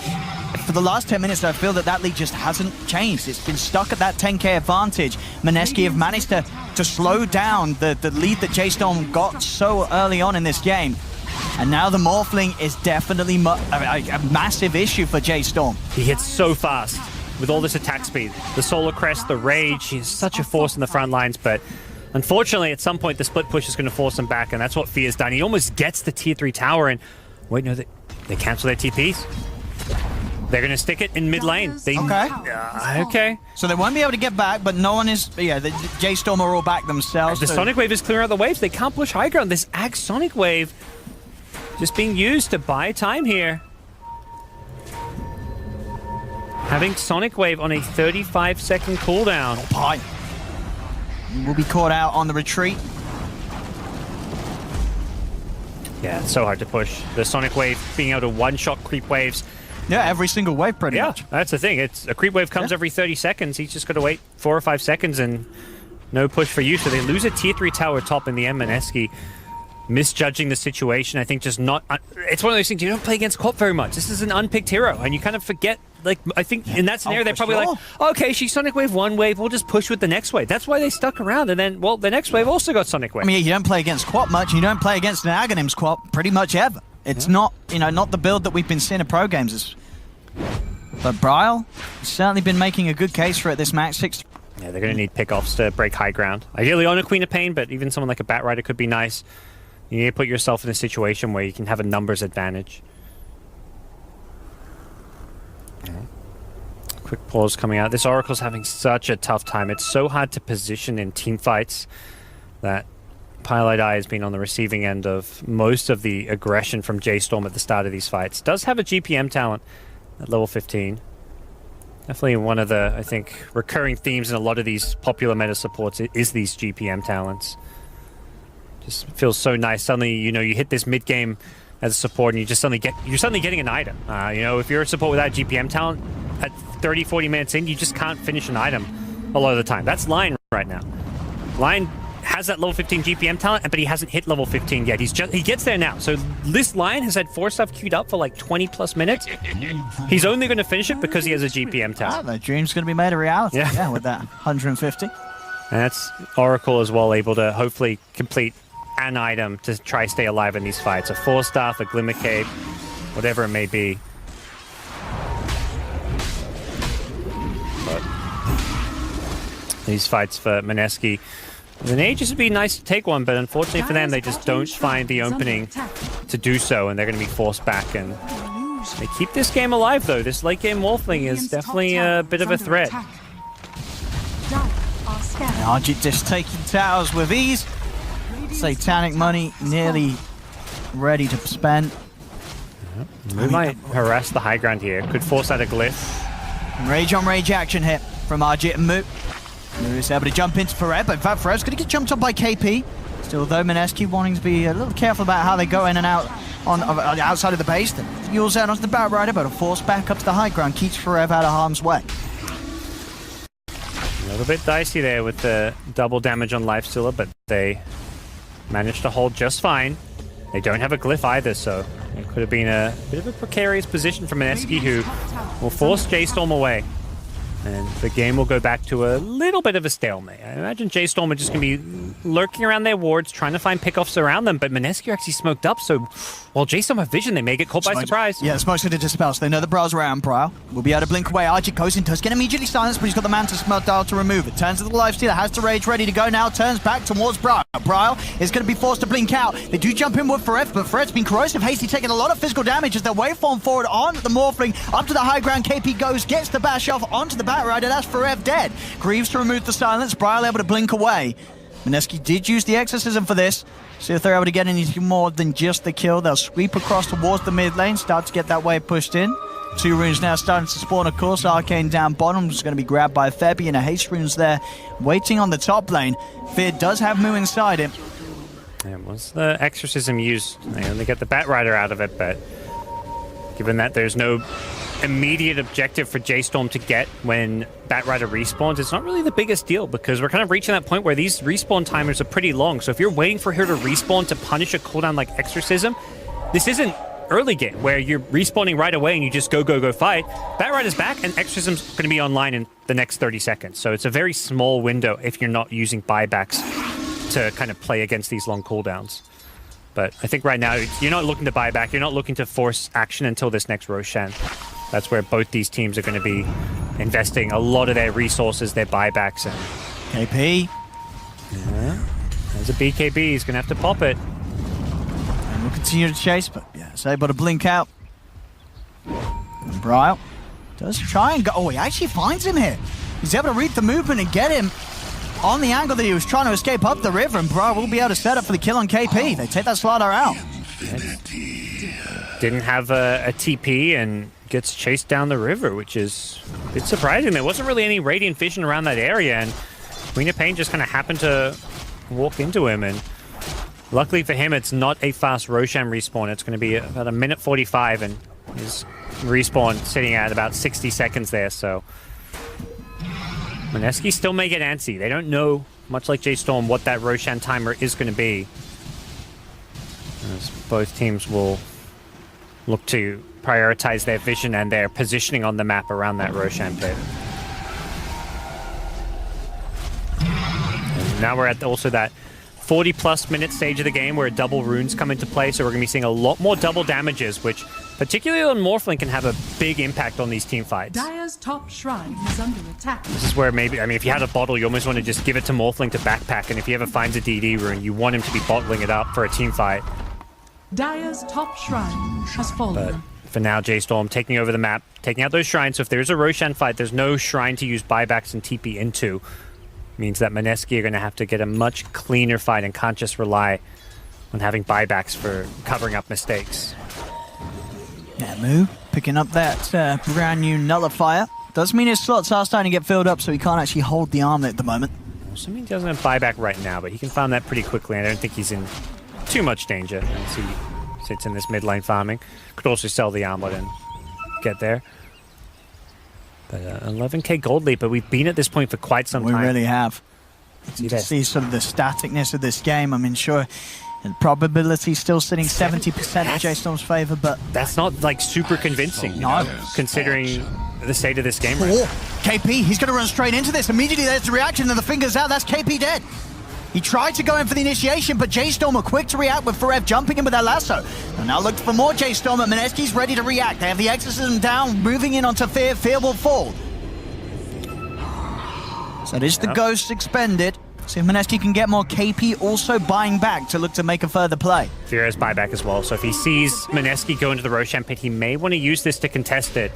for the last 10 minutes, I feel that lead just hasn't changed. It's been stuck at that 10k advantage. Mineski have managed to slow down the lead that Jstorm got so early on in this game. And now the Morphling is definitely a massive issue for Jstorm. He hits so fast with all this attack speed. The Solar Crest, the Rage, he's such a force in the front lines, but unfortunately at some point the split push is going to force him back, and that's what Fear's done. He almost gets the tier 3 tower, and wait, no, they cancel their TPs. They're going to stick it in mid lane. Okay. So they won't be able to get back, but no one is... Yeah, the Jstorm are all back themselves. The Sonic Wave is clearing out the waves. They can't push high ground. This Ag Sonic Wave just being used to buy time here. Having Sonic Wave on a 35-second cooldown. Pie will be caught out on the retreat. Yeah, it's so hard to push. The Sonic Wave being able to one-shot creep waves. Yeah, every single wave pretty much. That's the thing. It's a creep wave comes every 30 seconds. He's just got to wait 4 or 5 seconds and no push for you. So they lose a tier 3 tower top in the end. Mineski misjudging the situation. I think just not... it's one of those things, you don't play against Corp very much. This is an unpicked hero, and you kind of forget... Like, I think in that scenario, they're probably like, okay, she's Sonic Wave one wave, we'll just push with the next wave. That's why they stuck around, and then, well, the next wave also got Sonic Wave. I mean, you don't play against Quap much, you don't play against an Aghanims Quap pretty much ever. It's not, you know, not the build that we've been seeing in pro games. But Bryle has certainly been making a good case for it this match. 6. Yeah, they're going to need pickoffs to break high ground. Ideally on a Queen of Pain, but even someone like a Bat Rider could be nice. You need to put yourself in a situation where you can have a numbers advantage. Quick pause coming out. This Oracle's having such a tough time. It's so hard to position in team fights that Pilot Eye has been on the receiving end of most of the aggression from Jstorm at the start of these fights. Does have a GPM talent at level 15. Definitely one of the, I think, recurring themes in a lot of these popular meta supports is these GPM talents. Just feels so nice. Suddenly, you know, you hit this mid game as a support and you just suddenly you're suddenly getting an item. You know, if you're a support without GPM talent, at 30, 40 minutes in, you just can't finish an item a lot of the time. That's Lion right now. Lion has that level 15 GPM talent, but he hasn't hit level 15 yet. He gets there now. So this Lion has had 4 stuff queued up for like 20 plus minutes. He's only going to finish it because he has a GPM talent. The dream's going to be made a reality. Yeah, with that 150. And that's Oracle as well, able to hopefully complete an item to try stay alive in these fights. A 4-staff, a Glimmer Cape, whatever it may be. But these fights for Mineski, the Aegis would be nice to take one, but unfortunately for them, they just don't find the opening to do so, and they're going to be forced back. And they keep this game alive, though. This late game Wolfling is definitely a bit of a threat. Arjit just taking towers with ease. Satanic money nearly ready to spend. We might harass the high ground here. Could force out a glyph. Rage on rage action hit from Arjit and Moot. Moot is able to jump into Farev, but in fact Farev's going to get jumped on by KP. Still though, Mineski wanting to be a little careful about how they go in and out on the outside of the base. Yules out onto the Bat Rider, but a force back up to the high ground keeps Farev out of harm's way. A little bit dicey there with the double damage on Lifestealer, but they managed to hold just fine. They don't have a glyph either, so it could have been a bit of a precarious position for Mineski, who will force Jstorm away. And the game will go back to a little bit of a stalemate. I imagine Jstorm are just going to be lurking around their wards, trying to find pickoffs around them, but Mineski are actually smoked up, so while Jstorm have vision, they may get caught by surprise. Yeah, the smoke's going to dispel, so they know the Brow's around. Bryle will be able to blink away. Arjit goes in, does get immediately silenced, but he's got the Manta Smelt dial to remove it. Turns to the Lifestealer, has to rage, ready to go now, turns back towards Bryle. Bryle is going to be forced to blink out. They do jump in with Farev, but Farev's been corrosive. Hasty taking a lot of physical damage as their waveform forward on the Morphling, up to the high ground. KP goes, gets the bash off onto the Bat Rider. That's Farev dead. Greaves to remove the silence. Bryle able to blink away. Mineski did use the exorcism for this. See if they're able to get anything more than just the kill. They'll sweep across towards the mid lane, start to get that wave pushed in. 2 runes now starting to spawn, of course. Arcane down bottom is going to be grabbed by Febby, and a haste runes there waiting on the top lane. Fear does have Moo inside it. And once the exorcism used, they only get the Bat Rider out of it, but given that there's no immediate objective for Jstorm to get when Bat Rider respawns, it's not really the biggest deal, because we're kind of reaching that point where these respawn timers are pretty long. So if you're waiting for her to respawn to punish a cooldown like Exorcism, this isn't early game where you're respawning right away and you just go fight. Bat Rider's back and Exorcism's going to be online in the next 30 seconds. So it's a very small window if you're not using buybacks to kind of play against these long cooldowns. But I think right now, you're not looking to buy back. You're not looking to force action until this next Roshan. That's where both these teams are going to be investing a lot of their resources, their buybacks. And KP. Yeah. There's a BKB. He's going to have to pop it. And we'll continue to chase, but yeah, it's able to blink out. And Bryle does try and go. Oh, he actually finds him here. He's able to read the movement and get him on the angle that he was trying to escape up the river, and Bryle will be able to set up for the kill on KP. They take that slider out. Didn't have a TP and gets chased down the river, which is a bit surprising. There wasn't really any Radiant Vision around that area, and Queen of Pain just kind of happened to walk into him, and luckily for him, it's not a fast Roshan respawn. It's going to be about 1:45, and his respawn sitting at about 60 seconds there, so Mineski still may get antsy. They don't know much like Jstorm, what that Roshan timer is going to be. As both teams will look to prioritize their vision and their positioning on the map around that Roshan pit. And now we're at also that 40-plus minute stage of the game where double runes come into play, so we're going to be seeing a lot more double damages, which, particularly on Morphling, can have a big impact on these team fights. Dire's top shrine is under attack. This is where maybe, I mean, if you had a bottle, you almost want to just give it to Morphling to backpack, and if he ever finds a DD rune, you want him to be bottling it up for a team fight. Dire's top shrine has But fallen. for now, Jstorm taking over the map, taking out those shrines, so if there's a Roshan fight, there's no shrine to use buybacks and TP into. Means that Mineski are going to have to get a much cleaner fight and can't just rely on having buybacks for covering up mistakes. Yeah, Moo picking up that brand new nullifier. Does mean his slots are starting to get filled up, so he can't actually hold the armor at the moment. Also means he doesn't have buyback right now, but he can farm that pretty quickly, and I don't think he's in too much danger as he sits in this mid lane farming. Could also sell the armor and get there. But 11k gold lead, but we've been at this point for quite some time. We really have. See To this. see sort of the staticness of this game, I mean, sure, the probability still sitting 70% in Jstorm's favor, but That's not like super convincing, you No. know, considering the state of this game right oh, now. KP, he's going to run straight into this. Immediately there's the reaction and the fingers out. That's KP dead. He tried to go in for the initiation, but Jstorm are quick to react with Forev jumping in with their lasso. And now look for more Jstorm, and Mineski's ready to react. They have the exorcism down, moving in onto Fear. Fear will fall. So this is the ghost expended. See if Mineski can get more. KP also buying back to look to make a further play. Fear has buyback as well, so if he sees Mineski go into the Roshan pit, he may want to use this to contest it.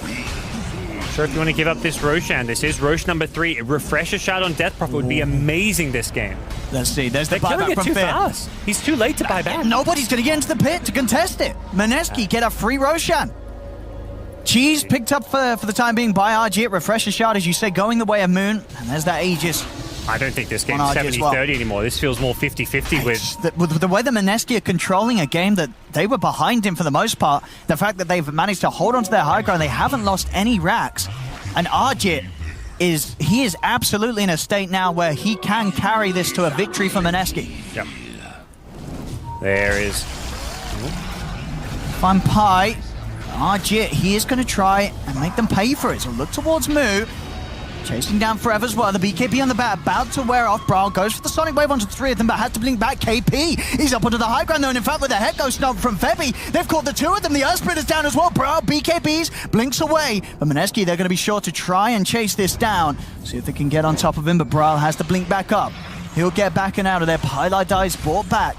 Not sure if you want to give up this Roshan. This is Rosh number 3. A refresher shot on Death Prophet would be amazing this game. Let's see. There's the They're killing buyback it from too Fear. fast. He's too late to buy back. Nobody's going to get into the pit to contest it. Mineski get a free Roshan. Cheese picked up for the time being by RG. Refresher shot, as you say, going the way of Moon. And there's that Aegis. I don't think this game's On RG as 70-30 well. anymore. This feels more 50-50 with... With the way the Mineski are controlling a game that they were behind him for the most part, the fact that they've managed to hold onto their high ground, they haven't lost any racks. And Arjit is absolutely in a state now where he can carry this to a victory for Mineski. Yep. There is... Fun pie. Arjit, he is going to try and make them pay for it. So look towards Moo. Chasing down Forever as well. The BKB on the bat about to wear off. Brawl goes for the Sonic Wave onto 3 of them, but has to blink back. KP, he's up onto the high ground though, and in fact with a head ghost stomp from Febby, they've caught the 2 of them. The Earth Split is down as well. Brawl, BKBs, blinks away. But Mineski, they're going to be sure to try and chase this down. See if they can get on top of him, but Brawl has to blink back up. He'll get back and out of there. Pylai dies brought back.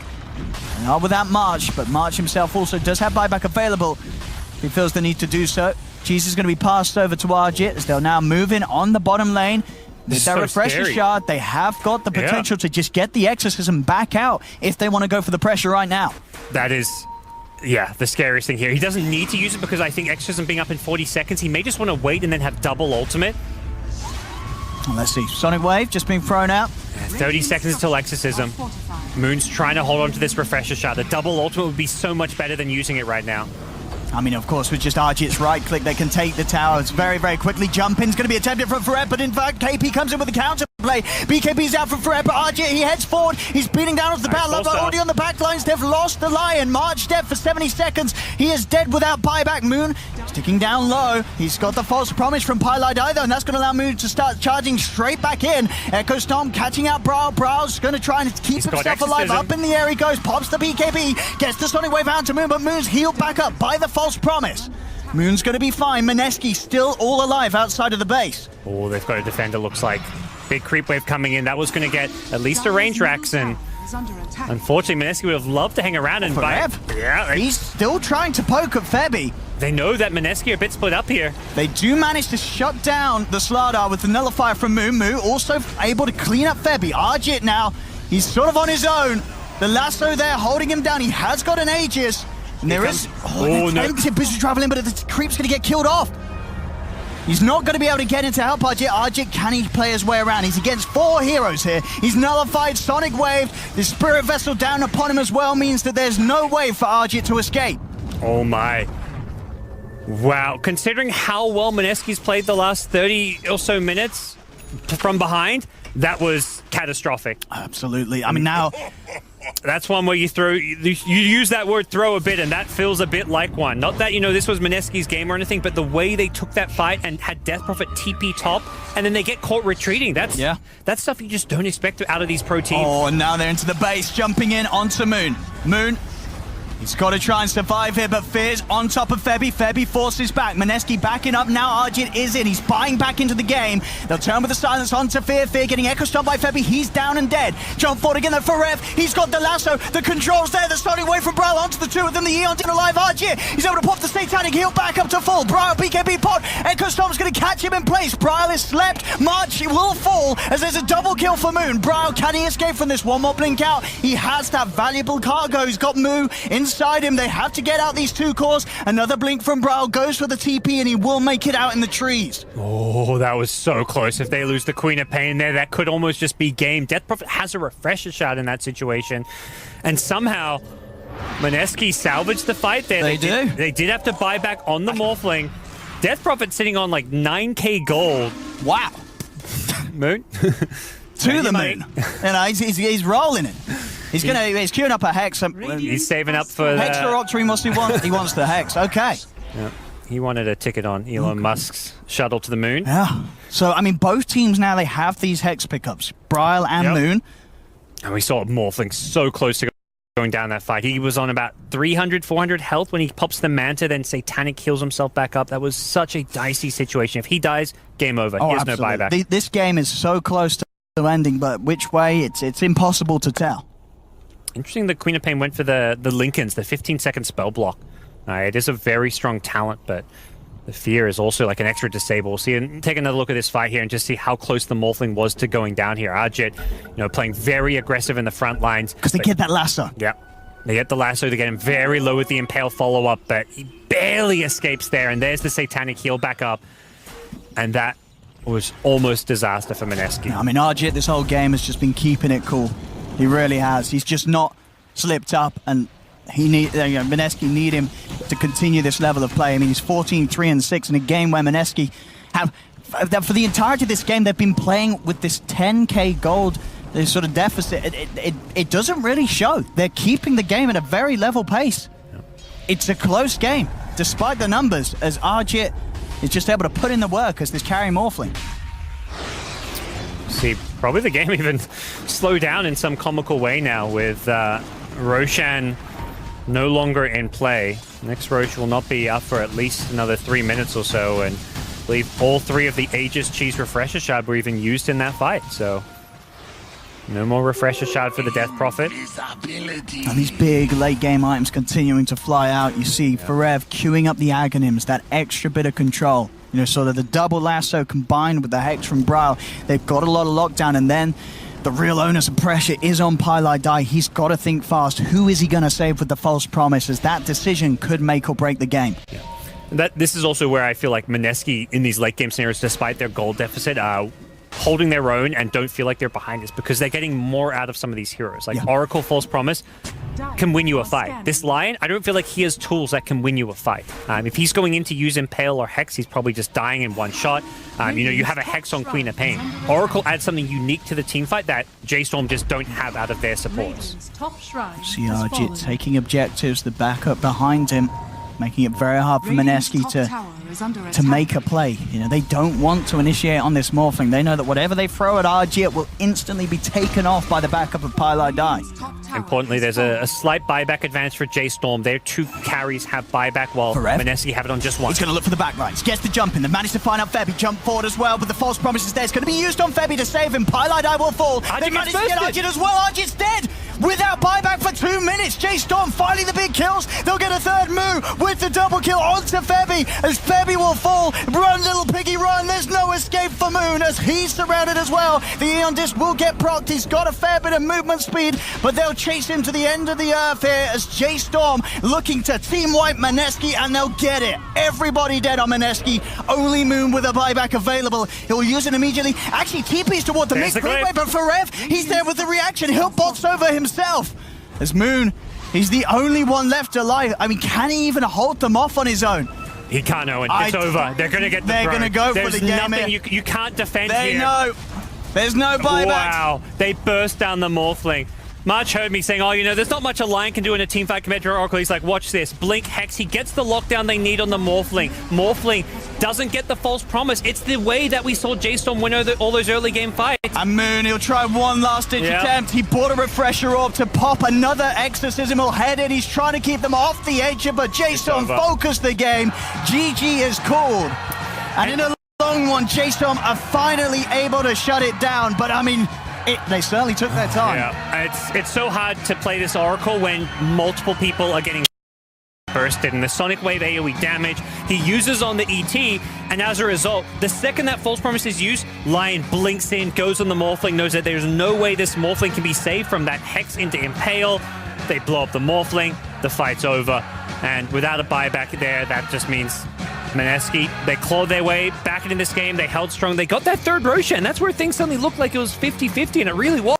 Not without March, but March himself also does have buyback available if he feels the need to do so. Cheese is going to be passed over to Arjit as they'll now move in on the bottom lane. With their so refresher scary. shard, they have got the potential to just get the exorcism back out if they want to go for the pressure right now. That is, yeah, the scariest thing here. He doesn't need to use it because I think Exorcism being up in 40 seconds, he may just want to wait and then have double ultimate. Well, let's see. Sonic Wave just being thrown out. 30 seconds until Exorcism. Moon's trying to hold on to this refresher shot. The double ultimate would be so much better than using it right now. I mean, of course, with just Arjit's right click, they can take the towers very, very quickly. Jump in's going to be attempted from Forever, but in fact, KP comes in with the counter play. BKB's out from Forever. Arjit, he heads forward. He's beating down off the battle. Already on the back lines, they've lost the Lion. March dead for 70 seconds. He is dead without buyback. Moon sticking down low. He's got the false promise from Pylai either, and that's going to allow Moon to start charging straight back in. Echo Storm catching out Brawl. Brawl's going to try and keep himself alive. Up in the air he goes. Pops the BKB. Gets the Sonic Wave out to Moon, but Moon's healed back up by the false promise. Moon's going to be fine. Mineski still all alive outside of the base. Oh, they've got a defender, looks like. Big creep wave coming in. That was going to get at least a range Rax, and unfortunately, Mineski would have loved to hang around and buy. Yeah, he's still trying to poke at Febby. They know that Mineski are a bit split up here. They do manage to shut down the Slardar with the nullifier from Moon. Moo also able to clean up Febby. Arjit now, he's sort of on his own. The lasso there holding him down. He has got an Aegis. And there is... Oh, no. Busy traveling, but the creep's going to get killed off. He's not going to be able to get in to help Arjit. Arjit, can he play his way around? He's against 4 heroes here. He's nullified Sonic Wave. The Spirit Vessel down upon him as well means that there's no way for Arjit to escape. Oh my. Wow. Considering how well Mineski's played the last 30 or so minutes, from behind, that was catastrophic. Absolutely. I mean, now... That's one where you use that word throw a bit, and that feels a bit like one. Not that, this was Mineski's game or anything, but the way they took that fight and had Death Prophet TP top, and then they get caught retreating. That's stuff you just don't expect out of these pro teams. Oh, and now they're into the base, jumping in onto Moon. Moon, he's got to try and survive here, but Fear's on top of Febby. Febby forces back. Mineski backing up now. Arjit is in. He's buying back into the game. They'll turn with the silence onto Fear. Fear getting echo stomped by Febby. He's down and dead. Jump forward again for Rev. He's got the lasso. The controls there. They're starting away from Braille onto the two of them. The Eon didn't alive Arjit. He's able to pop the Satanic Heal back up to full. Braille, BKB pot. Echo Stomp's going to catch him in place. Braille is slept. March will fall as there's a double kill for Moon. Braille, can he escape from this? One more blink out. He has that valuable cargo. He's got Moo inside him. They have to get out these two cores. Another blink from Braille goes for the TP, and he will make it out in the trees. Oh, that was so close. If they lose the Queen of Pain there, that could almost just be game. Death Prophet has a refresher shot in that situation. And somehow, Mineski salvaged the fight there. They do. They did have to buy back on the Morphling. Death Prophet sitting on like 9k gold. Wow. Moon? To the Moon. And he's rolling it. He's queuing up a Hex. He's saving up for Hex or Octree must he want? He wants the Hex. Okay. Yeah. He wanted a ticket on Elon Musk's shuttle to the Moon. Yeah. So, I mean, both teams now, they have these Hex pickups. Braille and Moon. And we saw Morphling so close to going down that fight. He was on about 300, 400 health when he pops the Manta, then Satanic heals himself back up. That was such a dicey situation. If he dies, game over. Oh, He has absolutely. no buyback. This game is so close to ending, but which way, it's impossible to tell. Interesting the Queen of Pain went for the Lincolns, the 15-second spell block. It is a very strong talent, but the Fear is also like an extra disable. See, take another look at this fight here and just see how close the Morphling was to going down here. Arjit, playing very aggressive in the front lines. Because they get that lasso. Yeah. They get the lasso, they get him very low with the Impale follow-up, but he barely escapes there, and there's the Satanic heal back up. And that was almost disaster for Mineski. I mean, Arjit, this whole game has just been keeping it cool. He really has. He's just not slipped up, and Mineski need him to continue this level of play. I mean, he's 14-3-6 in a game where Mineski for the entirety of this game, they've been playing with this 10k gold, this sort of deficit. It doesn't really show. They're keeping the game at a very level pace. Yeah. It's a close game, despite the numbers, as Arjit is just able to put in the work as this carry Morphling. See, probably the game even slowed down in some comical way now with Roshan no longer in play. Next Roche will not be up for at least another 3 minutes or so, and I believe all three of the Aegis Cheese Refresher Shard were even used in that fight, so no more Refresher Shard for the Death Prophet. And these big late game items continuing to fly out. You see Forev queuing up the Aghanims, that extra bit of control. Sort of the double lasso combined with the Hex from Braille. They've got a lot of lockdown, and then the real onus and pressure is on Pylai Dai. He's got to think fast. Who is he going to save with the false promises? That decision could make or break the game. Yeah. This is also where I feel like Mineski in these late game scenarios, despite their gold deficit, holding their own and don't feel like they're behind us because they're getting more out of some of these heroes. Like Oracle False Promise can win you a fight. This Lion, I don't feel like he has tools that can win you a fight. If he's going in to use Impale or Hex, he's probably just dying in one shot. You have a Hex on Queen of Pain. Oracle adds something unique to the team fight that J.storm just don't have out of their supports. See Arjit taking objectives, the backup behind him, making it very hard for Mineski to make a play. They don't want to initiate on this Morphling. They know that whatever they throw at Arjit will instantly be taken off by the backup of Pylai Dai. Importantly, there's a slight buyback advantage for J.storm. Their two carries have buyback while Mineski have it on just one. He's going to look for the back lines. Gets the jump in. They've managed to find out Febby. Jump forward as well, but the false promise is there. It's going to be used on Febby to save him. Pylai Dai will fall. They managed to get Arjit as well. Arjit's dead. Without buyback for 2 minutes, J.storm finally the big kills. They'll get a third move with the double kill onto Febby as Febby will fall. Run, little piggy, run. There's no escape for Moon as he's surrounded as well. The Eon Disc will get procced. He's got a fair bit of movement speed, but they'll chase him to the end of the earth here as J.storm looking to team wipe Mineski, and they'll get it. Everybody dead on Mineski. Only Moon with a buyback available. He'll use it immediately. Actually, TP's toward the mid-grade, but for Rev, he's there with the reaction. He'll box over himself. As Moon, he's the only one left alive. I mean, can he even hold them off on his own? He can't, Owen. It's over. They're going to get the They're throne. going to go for the game. There's nothing you can't defend They here. know. There's no buyback. Wow. They burst down the Morphling. March heard me saying, oh, you know, there's not much a Lion can do in a teamfight compared to Oracle. He's like, watch this. Blink, Hex. He gets the lockdown they need on the Morphling. Morphling doesn't get the false promise. It's the way that we saw Jstorm win all those early game fights. And Moon, he'll try one last ditch attempt. He bought a refresher orb to pop another exorcism. He'll head in. He's trying to keep them off the edge, but Jstorm focused the game. GG is called. And in a long one, Jstorm are finally able to shut it down. But I mean, they certainly took their time. Yeah, it's so hard to play this Oracle when multiple people are getting bursted, and the Sonic Wave AoE damage he uses on the ET, and as a result, the second that False Promise is used, Lion blinks in, goes on the Morphling, knows that there's no way this Morphling can be saved from that Hex into Impale. They blow up the Morphling, the fight's over, and without a buyback there, that just means Mineski, they clawed their way back into this game, they held strong, they got that third Roshan, and that's where things suddenly looked like it was 50-50, and it really was.